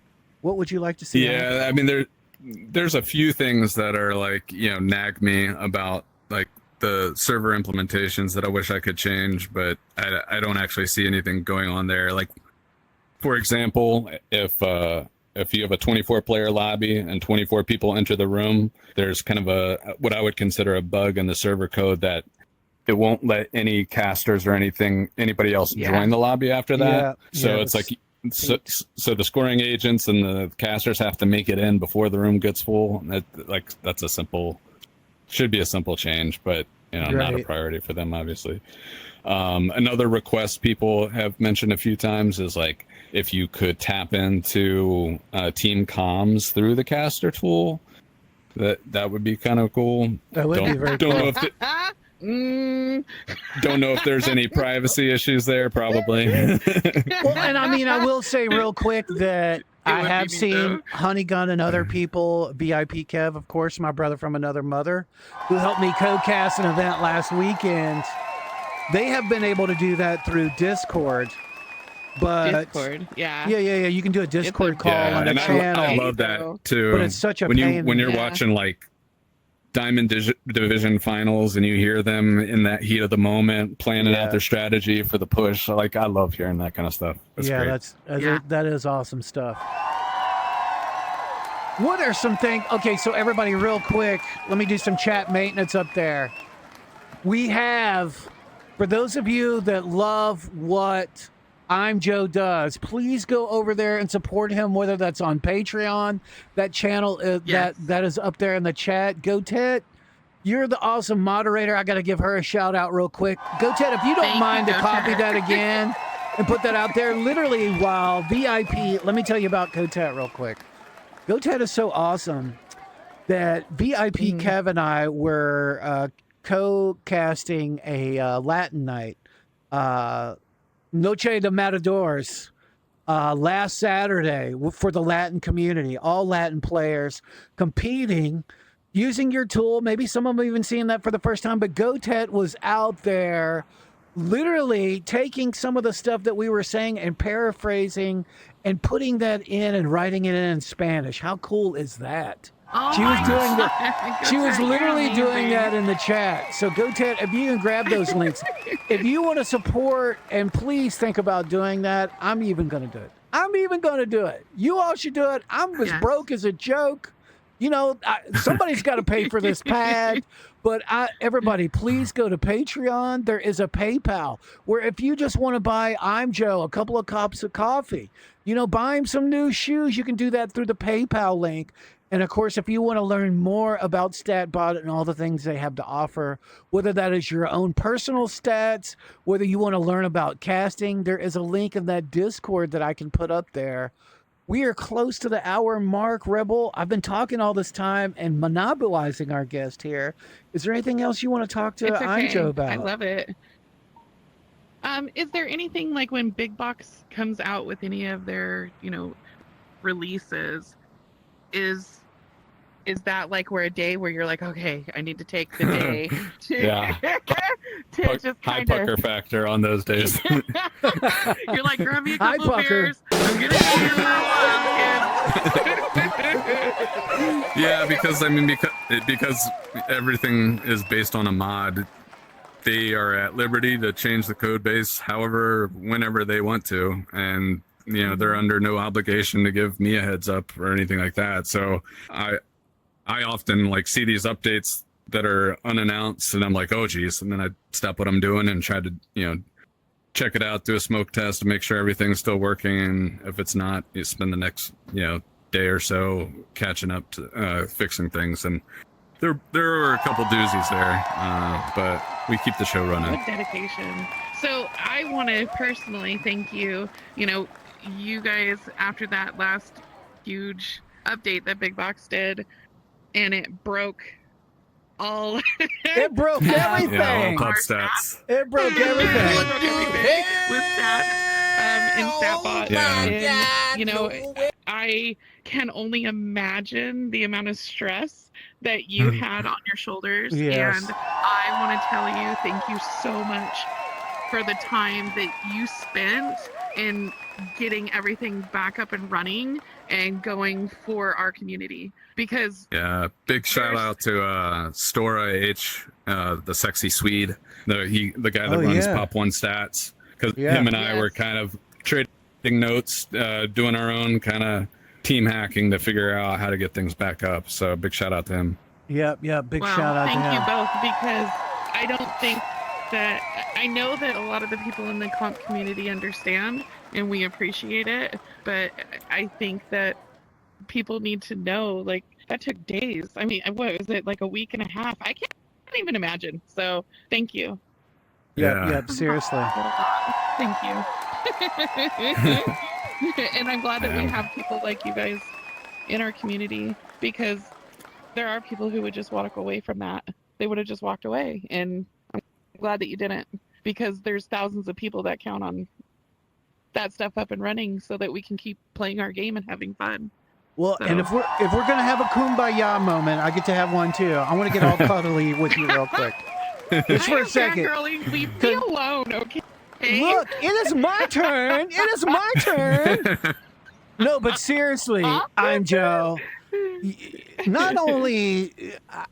what would you like to see? Yeah, I mean, there's a few things that are like, nag me about like the server implementations that I wish I could change, but I don't actually see anything going on there. Like, for example, if you have a 24 player lobby and 24 people enter the room, there's kind of what I would consider a bug in the server code that it won't let any casters or anybody else join the lobby after that. It's like, so the scoring agents and the casters have to make it in before the room gets full. Should be a simple change, but not a priority for them, obviously. Another request people have mentioned a few times is like, if you could tap into team comms through the caster tool, that would be kind of cool. That would be very cool. Don't know if there's any privacy issues there. Probably. Well, and I mean, I will say real quick that I have seen Honeygun and other people, VIP Kev, of course, my brother from another mother, who helped me co-cast an event last weekend. They have been able to do that through Discord. But Discord, yeah. You can do a Discord call on a channel. I love that too. But it's such a when pain. You're watching like Diamond Division finals and you hear them in that heat of the moment planning out their strategy for the push. Like, I love hearing that kind of stuff. That's great. That is awesome stuff. What are some things? Okay, so everybody, real quick, let me do some chat maintenance up there. We have, for those of you that love what IMJOH does, please go over there and support him, whether that's on Patreon. That channel that is up there in the chat. Go Ted, you're the awesome moderator. I got to give her a shout out real quick. Go Ted, if you don't mind to copy that again and put that out there. Literally, while VIP, let me tell you about GoTet real quick. GoTet is so awesome that VIP Kev and I were co-casting a Latin night. Noche de Matadors last Saturday for the Latin community, all Latin players competing using your tool. Maybe some of them even seeing that for the first time, but GoTet was out there literally taking some of the stuff that we were saying and paraphrasing and putting that in and writing it in Spanish. How cool is that? She was doing that. She was literally doing that in the chat. So GoTet, if you can grab those links, if you want to support, and please think about doing that. I'm even going to do it. You all should do it. I'm as broke as a joke. Somebody's got to pay for this pad. But everybody, please go to Patreon. There is a PayPal where if you just want to buy IMJOH a couple of cups of coffee, buy him some new shoes, you can do that through the PayPal link. And of course, if you want to learn more about StatBot and all the things they have to offer, whether that is your own personal stats, whether you want to learn about casting, there is a link in that Discord that I can put up there We are close to the hour mark, Rebel. I've been talking all this time and monopolizing our guest here. Is there anything else you want to talk to It's okay. IMJOH about? I love it. Is there anything like when Big Box comes out with any of their, releases? Is that like a day where you're like, okay, I need to take the day to, Yeah. to just High kind of pucker factor on those days. you're like, grab me a Hi, couple pucker. beers. I'm gonna be here for a while, kid. Yeah, because everything is based on a mod. They are at liberty to change the code base whenever they want to, and they're under no obligation to give me a heads up or anything like that. So I often see these updates that are unannounced, and I'm like, oh geez, and then I stop what I'm doing and try to check it out, do a smoke test to make sure everything's still working, and if it's not, you spend the next day or so catching up to fixing things. And there were a couple doozies there, but we keep the show running. What dedication. So I want to personally thank you. You guys, after that last huge update that Big Box did, and it broke all It broke everything. Yeah, all pub stats. It broke everything. with stats and StatBot. Yeah. And, I can only imagine the amount of stress that you had on your shoulders. Yes. And I want to tell you, thank you so much for the time that you spent in getting everything back up and running and going for our community. Because big shout out to Stora H, the sexy Swede, the guy that runs Pop One Stats, because him and I were kind of trading notes, doing our own kind of team hacking to figure out how to get things back up. So big shout out to him. Big shout out to him. Thank you both, because I don't think that I know that a lot of the people in the comp community understand and we appreciate it, but I think that people need to know that took days. I mean, what was it, a week and a half? I can't even imagine. So thank you. Yep, seriously. Thank you. And I'm glad that we have people like you guys in our community, because there are people who would just walk away from that. They would have just walked away, and I'm glad that you didn't, because there's thousands of people that count on that stuff up and running so that we can keep playing our game and having fun. Well, and if we're gonna have a kumbaya moment, I get to have one too. I want to get all cuddly with you real quick, just for a second. Girlie, leave me alone, okay? Look, it is my turn. It is my turn. No, but seriously, I'm Joe. Not only,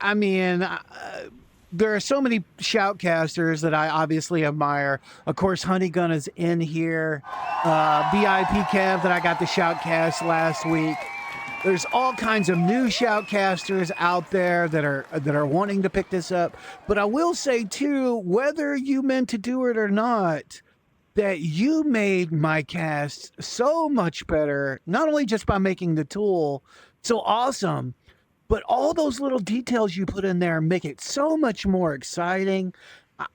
I mean, there are so many shoutcasters that I obviously admire. Of course, Honeygun is in here. VIP Kev that I got the shoutcast last week. There's all kinds of new shoutcasters out there that are wanting to pick this up. But I will say too, whether you meant to do it or not, that you made my cast so much better, not only just by making the tool so awesome, but all those little details you put in there make it so much more exciting.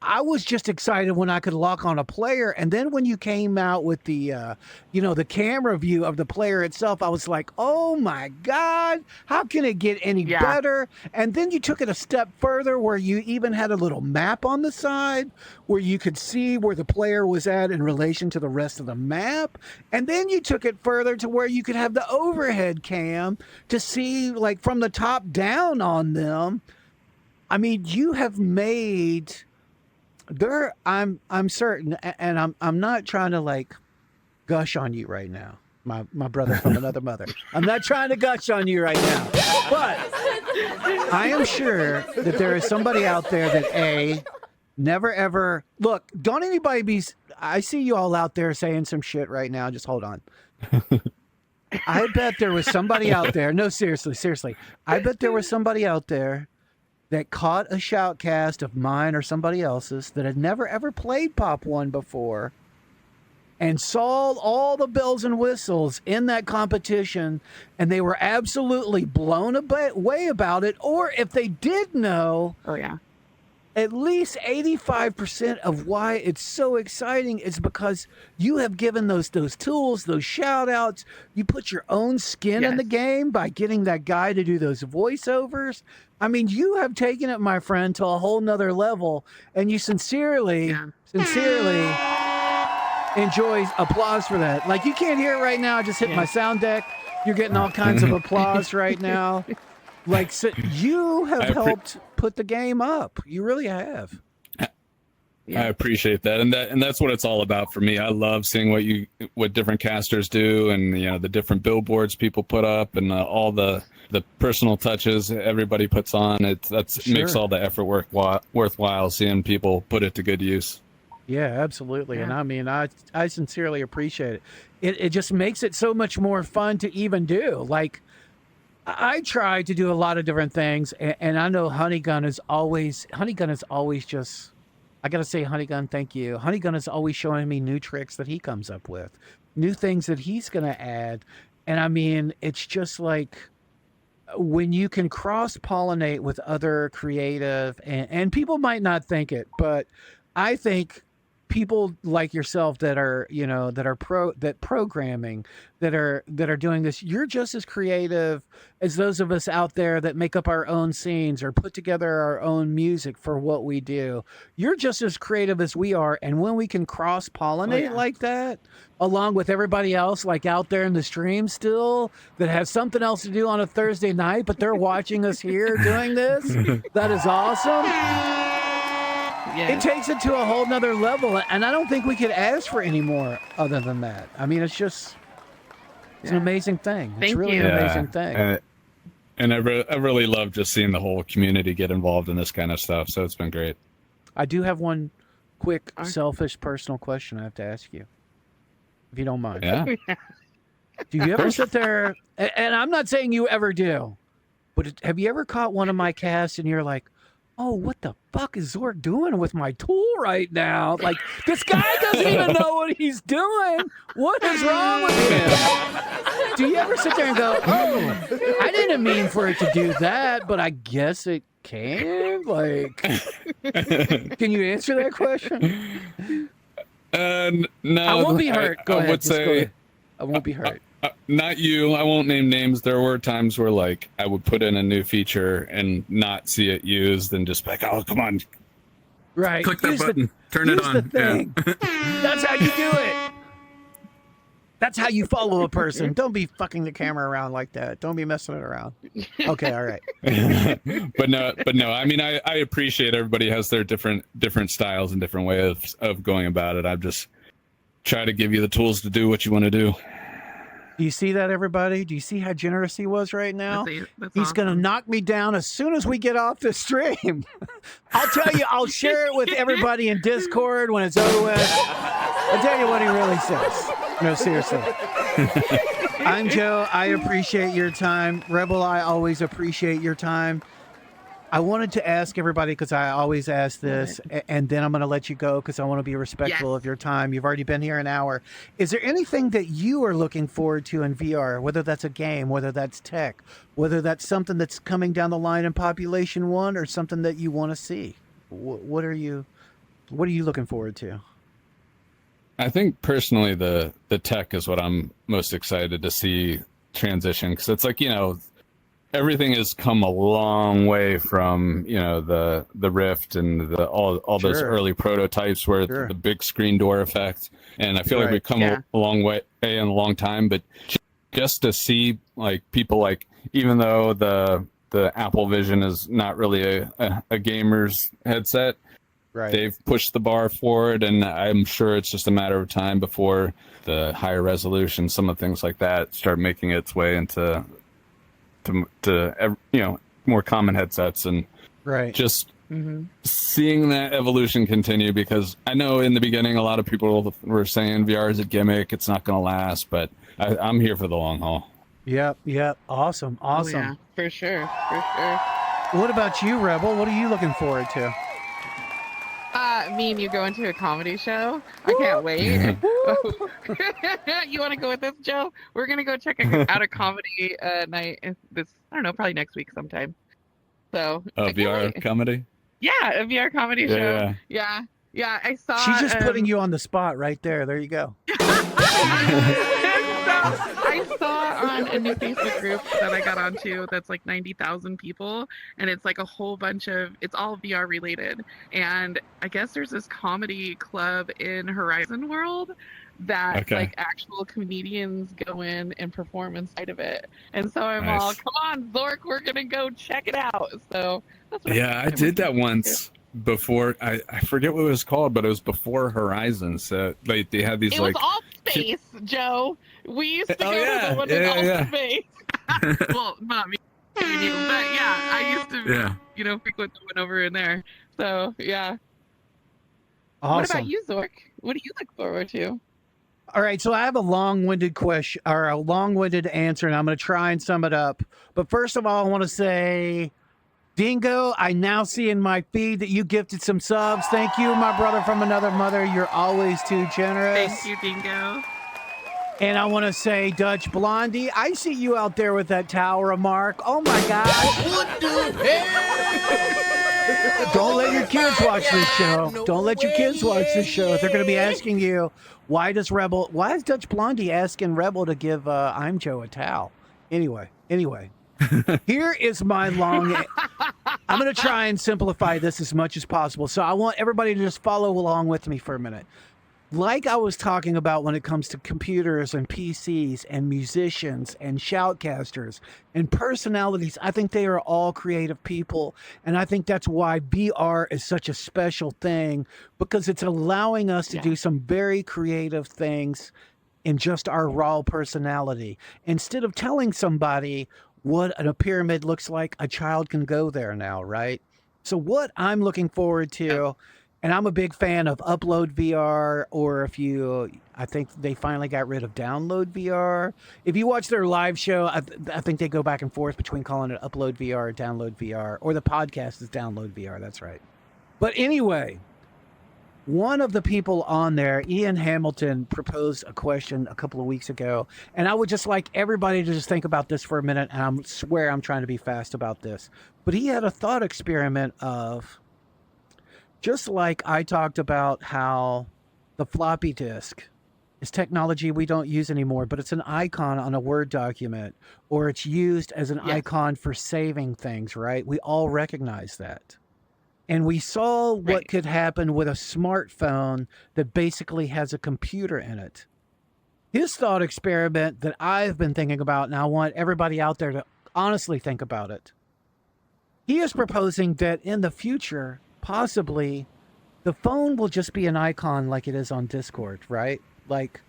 I was just excited when I could lock on a player, and then when you came out with the, the camera view of the player itself, I was like, "Oh my God, how can it get any better?" And then you took it a step further, where you even had a little map on the side where you could see where the player was at in relation to the rest of the map, and then you took it further to where you could have the overhead cam to see from the top down on them. I mean, you have made. I'm certain, and I'm not trying to gush on you right now, my brother from another mother. I'm not trying to gush on you right now, but I am sure that there is somebody out there that never ever look. Don't anybody be. I see you all out there saying some shit right now. Just hold on. I bet there was somebody out there. No, seriously. I bet there was somebody out there that caught a shoutcast of mine or somebody else's that had never ever played Pop 1 before and saw all the bells and whistles in that competition, and they were absolutely blown away about it. Or if they did know, at least 85% of why it's so exciting is because you have given those tools, those shout outs. You put your own skin in the game by getting that guy to do those voiceovers. I mean, you have taken it, my friend, to a whole nother level, and you sincerely enjoy applause for that. Like, you can't hear it right now. I just hit my sound deck. You're getting all kinds of applause right now. Like, so you have helped put the game up. You really have. I appreciate that, and that's what it's all about for me. I love seeing what different casters do, and the different billboards people put up, and all the personal touches everybody puts on. Makes all the effort worthwhile. Seeing people put it to good use. Yeah, absolutely. And I mean, I sincerely appreciate it. It just makes it so much more fun to even do. Like, I try to do a lot of different things, and I know Honeygun is always just, I got to say, Honeygun, thank you. Honeygun is always showing me new tricks that he comes up with, new things that he's going to add. And I mean, it's just like when you can cross-pollinate with other creative, and people might not think it, but I think people like yourself that are programming, that are doing this, you're just as creative as those of us out there that make up our own scenes or put together our own music for what we do. You're just as creative as we are, and when we can cross pollinate like that, along with everybody else, like out there in the stream still, that has something else to do on a Thursday night, but they're watching us here doing this, that is awesome. It takes it to a whole nother level, and I don't think we could ask for any more other than that. I mean, it's an amazing thing. It's really an amazing thing. And I really love just seeing the whole community get involved in this kind of stuff. So it's been great. I do have one quick, selfish, personal question I have to ask you, if you don't mind. Yeah. Do you ever sit there, and I'm not saying you ever do, but have you ever caught one of my casts and you're like, oh, what the fuck is Zork doing with my tool right now? Like, this guy doesn't even know what he's doing. What is wrong with him? Do you ever sit there and go, oh, I didn't mean for it to do that, but I guess it can? Like, can you answer that question? No. I won't be hurt. Go ahead. Would say, go ahead. I won't be hurt. Not you. I won't name names. There were times where, like, I would put in a new feature and not see it used, and just be like, "Oh, come on, right? Click that button, turn it on." That's how you do it. That's how you follow a person. Don't be fucking the camera around like that. Don't be messing it around. Okay, all right. but no. I mean, I appreciate everybody has their different styles and different ways of going about it. I'm just try to give you the tools to do what you want to do. Do you see that, everybody? Do you see how generous he was right now? That's He's going to knock me down as soon as we get off the stream. I'll tell you, I'll share it with everybody in Discord when it's over with. I'll tell you what he really says. No, seriously. I'm Joe. I appreciate your time. Rebel, I always appreciate your time. I wanted to ask everybody, because I always ask this, and then I'm going to let you go because I want to be respectful of your time. You've already been here an hour. Is there anything that you are looking forward to in VR, whether that's a game, whether that's tech, whether that's something that's coming down the line in Population 1, or something that you want to see? What are you looking forward to? I think personally the tech is what I'm most excited to see transition, because it's like, everything has come a long way from the Rift and all those early prototypes where the big screen door effect, and I feel like we've come a long way in a long time. But just to see, like, people, like, even though the Apple Vision is not really a gamer's headset, they've pushed the bar forward, and I'm sure it's just a matter of time before the higher resolution, some of things like that, start making its way into more common headsets, and just seeing that evolution continue, because I know in the beginning a lot of people were saying VR is a gimmick, it's not going to last, but I'm here for the long haul. Yep. Awesome. Oh, yeah, for sure. What about you, Rebel? What are you looking forward to? Me and you going to a comedy show. I can't wait. You want to go with us, Joe? We're gonna go check out a comedy night. I don't know, probably next week sometime. So VR comedy. Yeah, a VR comedy Yeah, show. yeah. Yeah. Yeah, I saw. She's just putting you on the spot right there. There you go. I saw on a new Facebook group that I got onto that's like 90,000 people, and it's like a whole bunch of, it's all VR related. And I guess there's this comedy club in Horizon World that Okay. like actual comedians go in and perform inside of it. And so I'm all, Nice. come on, Zork, we're gonna go check it out. So that's what Yeah, I did that once before. I forget what it was called, but it was before Horizon. So like they had these It like was all space, Joe. We used to Oh, go yeah. to the one Yeah, in yeah. all space. Well, not me and you, but yeah, I used to, Yeah. frequent the one over in there. So yeah. Awesome. What about you, Zork? What do you look forward to? All right, so I have a long-winded question or a long-winded answer, and I'm going to try and sum it up. But first of all, I want to say, Dingo, I now see in my feed that you gifted some subs. Thank you, my brother from another mother. You're always too generous. Thank you, Dingo. And I want to say, Dutch Blondie, I see you out there with that tower remark. Oh my gosh. What the hell? Don't let your kids watch this show. Don't let your kids watch this show. They're going to be asking you, why is Dutch Blondie asking Rebel to give IMJOH a towel? Anyway, here is my long. I'm going to try and simplify this as much as possible. So I want everybody to just follow along with me for a minute. Like I was talking about when it comes to computers and PCs and musicians and shoutcasters and personalities, I think they are all creative people. And I think that's why VR is such a special thing, because it's allowing us to do some very creative things in just our raw personality. Instead of telling somebody what a pyramid looks like, a child can go there now, right? So what I'm looking forward to, and I'm a big fan of Upload VR, or I think they finally got rid of Download VR. If you watch their live show, I think they go back and forth between calling it Upload VR or Download VR, or the podcast is Download VR, that's right. But anyway, one of the people on there, Ian Hamilton, proposed a question a couple of weeks ago, and I would just like everybody to just think about this for a minute, and I swear I'm trying to be fast about this. But he had a thought experiment of, just like I talked about how the floppy disk is technology we don't use anymore, but it's an icon on a Word document, or it's used as an icon for saving things, right? We all recognize that. And we saw what could happen with a smartphone that basically has a computer in it. His thought experiment that I've been thinking about, and I want everybody out there to honestly think about it. He is proposing that in the future, possibly, the phone will just be an icon like it is on Discord, right? Like,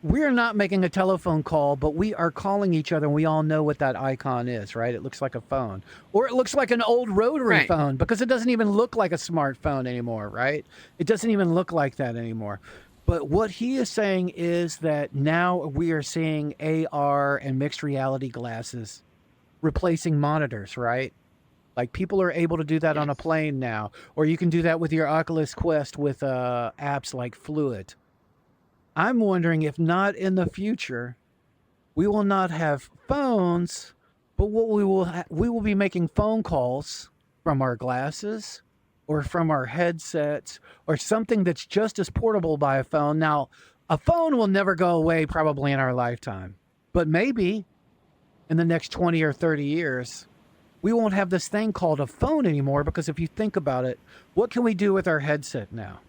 we're not making a telephone call, but we are calling each other, and we all know what that icon is, right? It looks like a phone. Or it looks like an old rotary phone, because it doesn't even look like a smartphone anymore, right? It doesn't even look like that anymore. But what he is saying is that now we are seeing AR and mixed reality glasses replacing monitors, right? Like, people are able to do that on a plane now. Or you can do that with your Oculus Quest with apps like Fluid. I'm wondering if not in the future, we will not have phones, but what we will be making phone calls from our glasses or from our headsets or something that's just as portable by a phone. Now, a phone will never go away probably in our lifetime, but maybe in the next 20 or 30 years, we won't have this thing called a phone anymore, because if you think about it, what can we do with our headset now?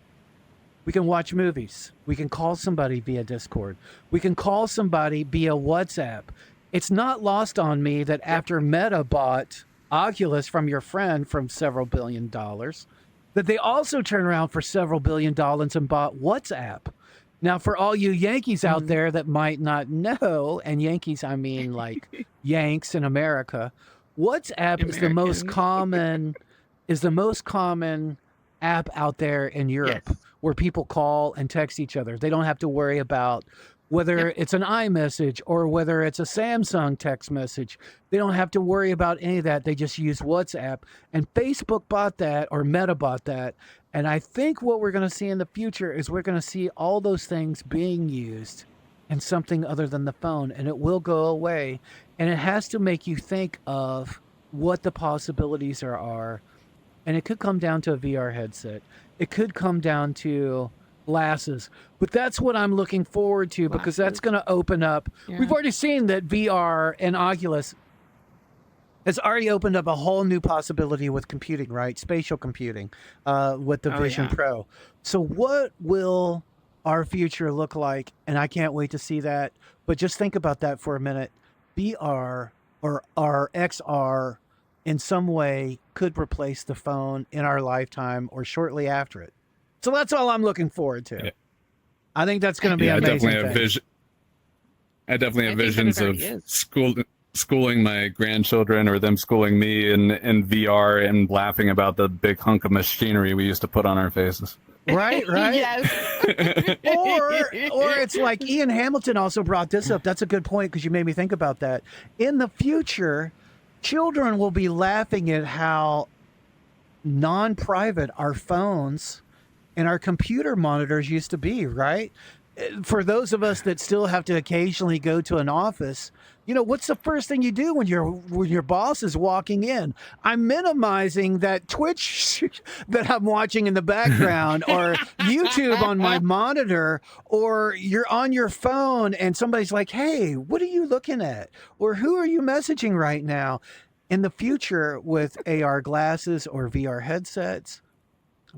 We can watch movies. We can call somebody via Discord. We can call somebody via WhatsApp. It's not lost on me that after Meta bought Oculus from your friend from several $1 billion, that they also turned around for several $1 billion and bought WhatsApp. Now, for all you Yankees out there that might not know, and Yankees, I mean like Yanks in America, WhatsApp is the most common app out there in Europe, where people call and text each other. They don't have to worry about whether it's an iMessage or whether it's a Samsung text message. They don't have to worry about any of that. They just use WhatsApp. And Facebook bought that, or Meta bought that. And I think what we're going to see in the future is we're going to see all those things being used in something other than the phone, and it will go away. And it has to make you think of what the possibilities are And it could come down to a VR headset. It could come down to glasses. But that's what I'm looking forward to because that's going to open up. Yeah. We've already seen that VR and Oculus has already opened up a whole new possibility with computing, right? Spatial computing with the Vision Pro. So what will our future look like? And I can't wait to see that. But just think about that for a minute. VR or our XR in some way could replace the phone in our lifetime or shortly after it. So that's all I'm looking forward to. Yeah. I think that's going to be amazing. I definitely have visions of schooling my grandchildren or them schooling me in VR and laughing about the big hunk of machinery we used to put on our faces. Right. Yes. or it's like Ian Hamilton also brought this up. That's a good point because you made me think about that. In the future, children will be laughing at how non-private our phones and our computer monitors used to be, right? For those of us that still have to occasionally go to an office, you know, what's the first thing you do when your boss is walking in? I'm minimizing that Twitch that I'm watching in the background or YouTube on my monitor, or you're on your phone and somebody's like, hey, what are you looking at? Or who are you messaging right now? In the future with AR glasses or VR headsets,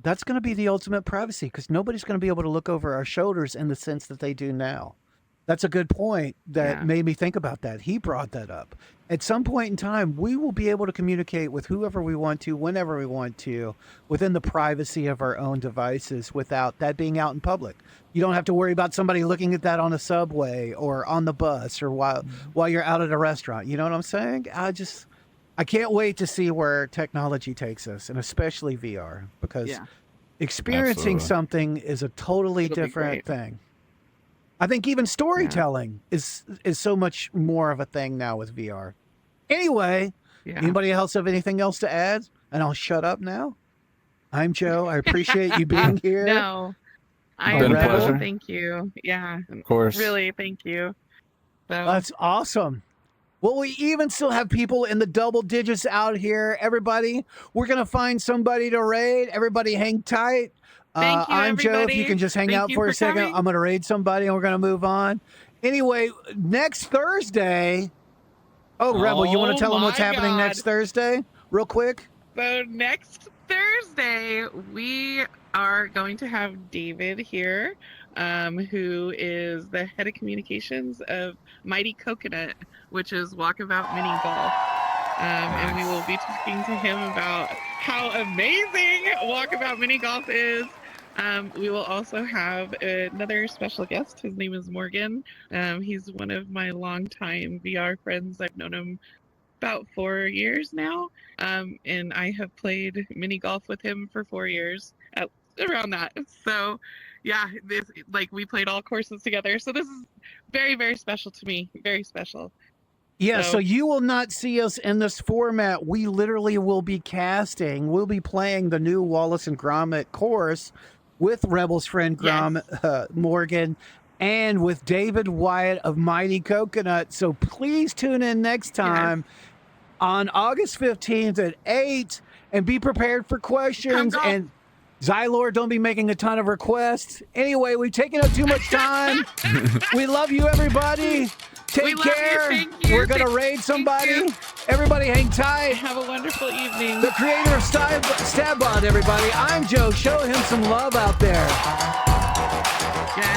that's going to be the ultimate privacy because nobody's going to be able to look over our shoulders in the sense that they do now. That's a good point that made me think about that. He brought that up. At some point in time, we will be able to communicate with whoever we want to, whenever we want to, within the privacy of our own devices without that being out in public. You don't have to worry about somebody looking at that on a subway or on the bus or while you're out at a restaurant. You know what I'm saying? I can't wait to see where technology takes us, and especially VR, because experiencing something is a totally different thing. I think even storytelling is so much more of a thing now with VR. Anyway, anybody else have anything else to add? And I'll shut up now. I'm Joe. I appreciate you being here. No, Been a pleasure. Thank you. Yeah, of course. Really, thank you. So. That's awesome. Well, we even still have people in the double digits out here. Everybody, we're going to find somebody to raid. Everybody hang tight. Thank you, I'm everybody. Joe. If you can just hang out for a second, I'm going to raid somebody and we're going to move on. Anyway, next Thursday. Oh, Rebel, you want to tell them what's happening next Thursday real quick? So next Thursday, we are going to have David here, who is the head of communications of Mighty Coconut, which is Walkabout Mini Golf. And we will be talking to him about how amazing Walkabout Mini Golf is. We will also have another special guest. His name is Morgan. He's one of my longtime VR friends. I've known him about 4 years now. And I have played mini golf with him for 4 years, around that. So yeah, we played all courses together. So this is very, very special to me. Very special. Yeah, so you will not see us in this format. We literally will be casting. We'll be playing the new Wallace and Gromit course with Rebel's friend Morgan, and with David Wyatt of Mighty Coconut. So please tune in next time on August 15th at 8 and be prepared for questions. And Xylor, don't be making a ton of requests. Anyway, we've taken up too much time. We love you, everybody. Take care. We're going to raid somebody. Everybody hang tight. Have a wonderful evening. The creator of Stabbot, everybody. I'm Joe. Show him some love out there.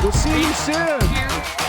We'll see you soon.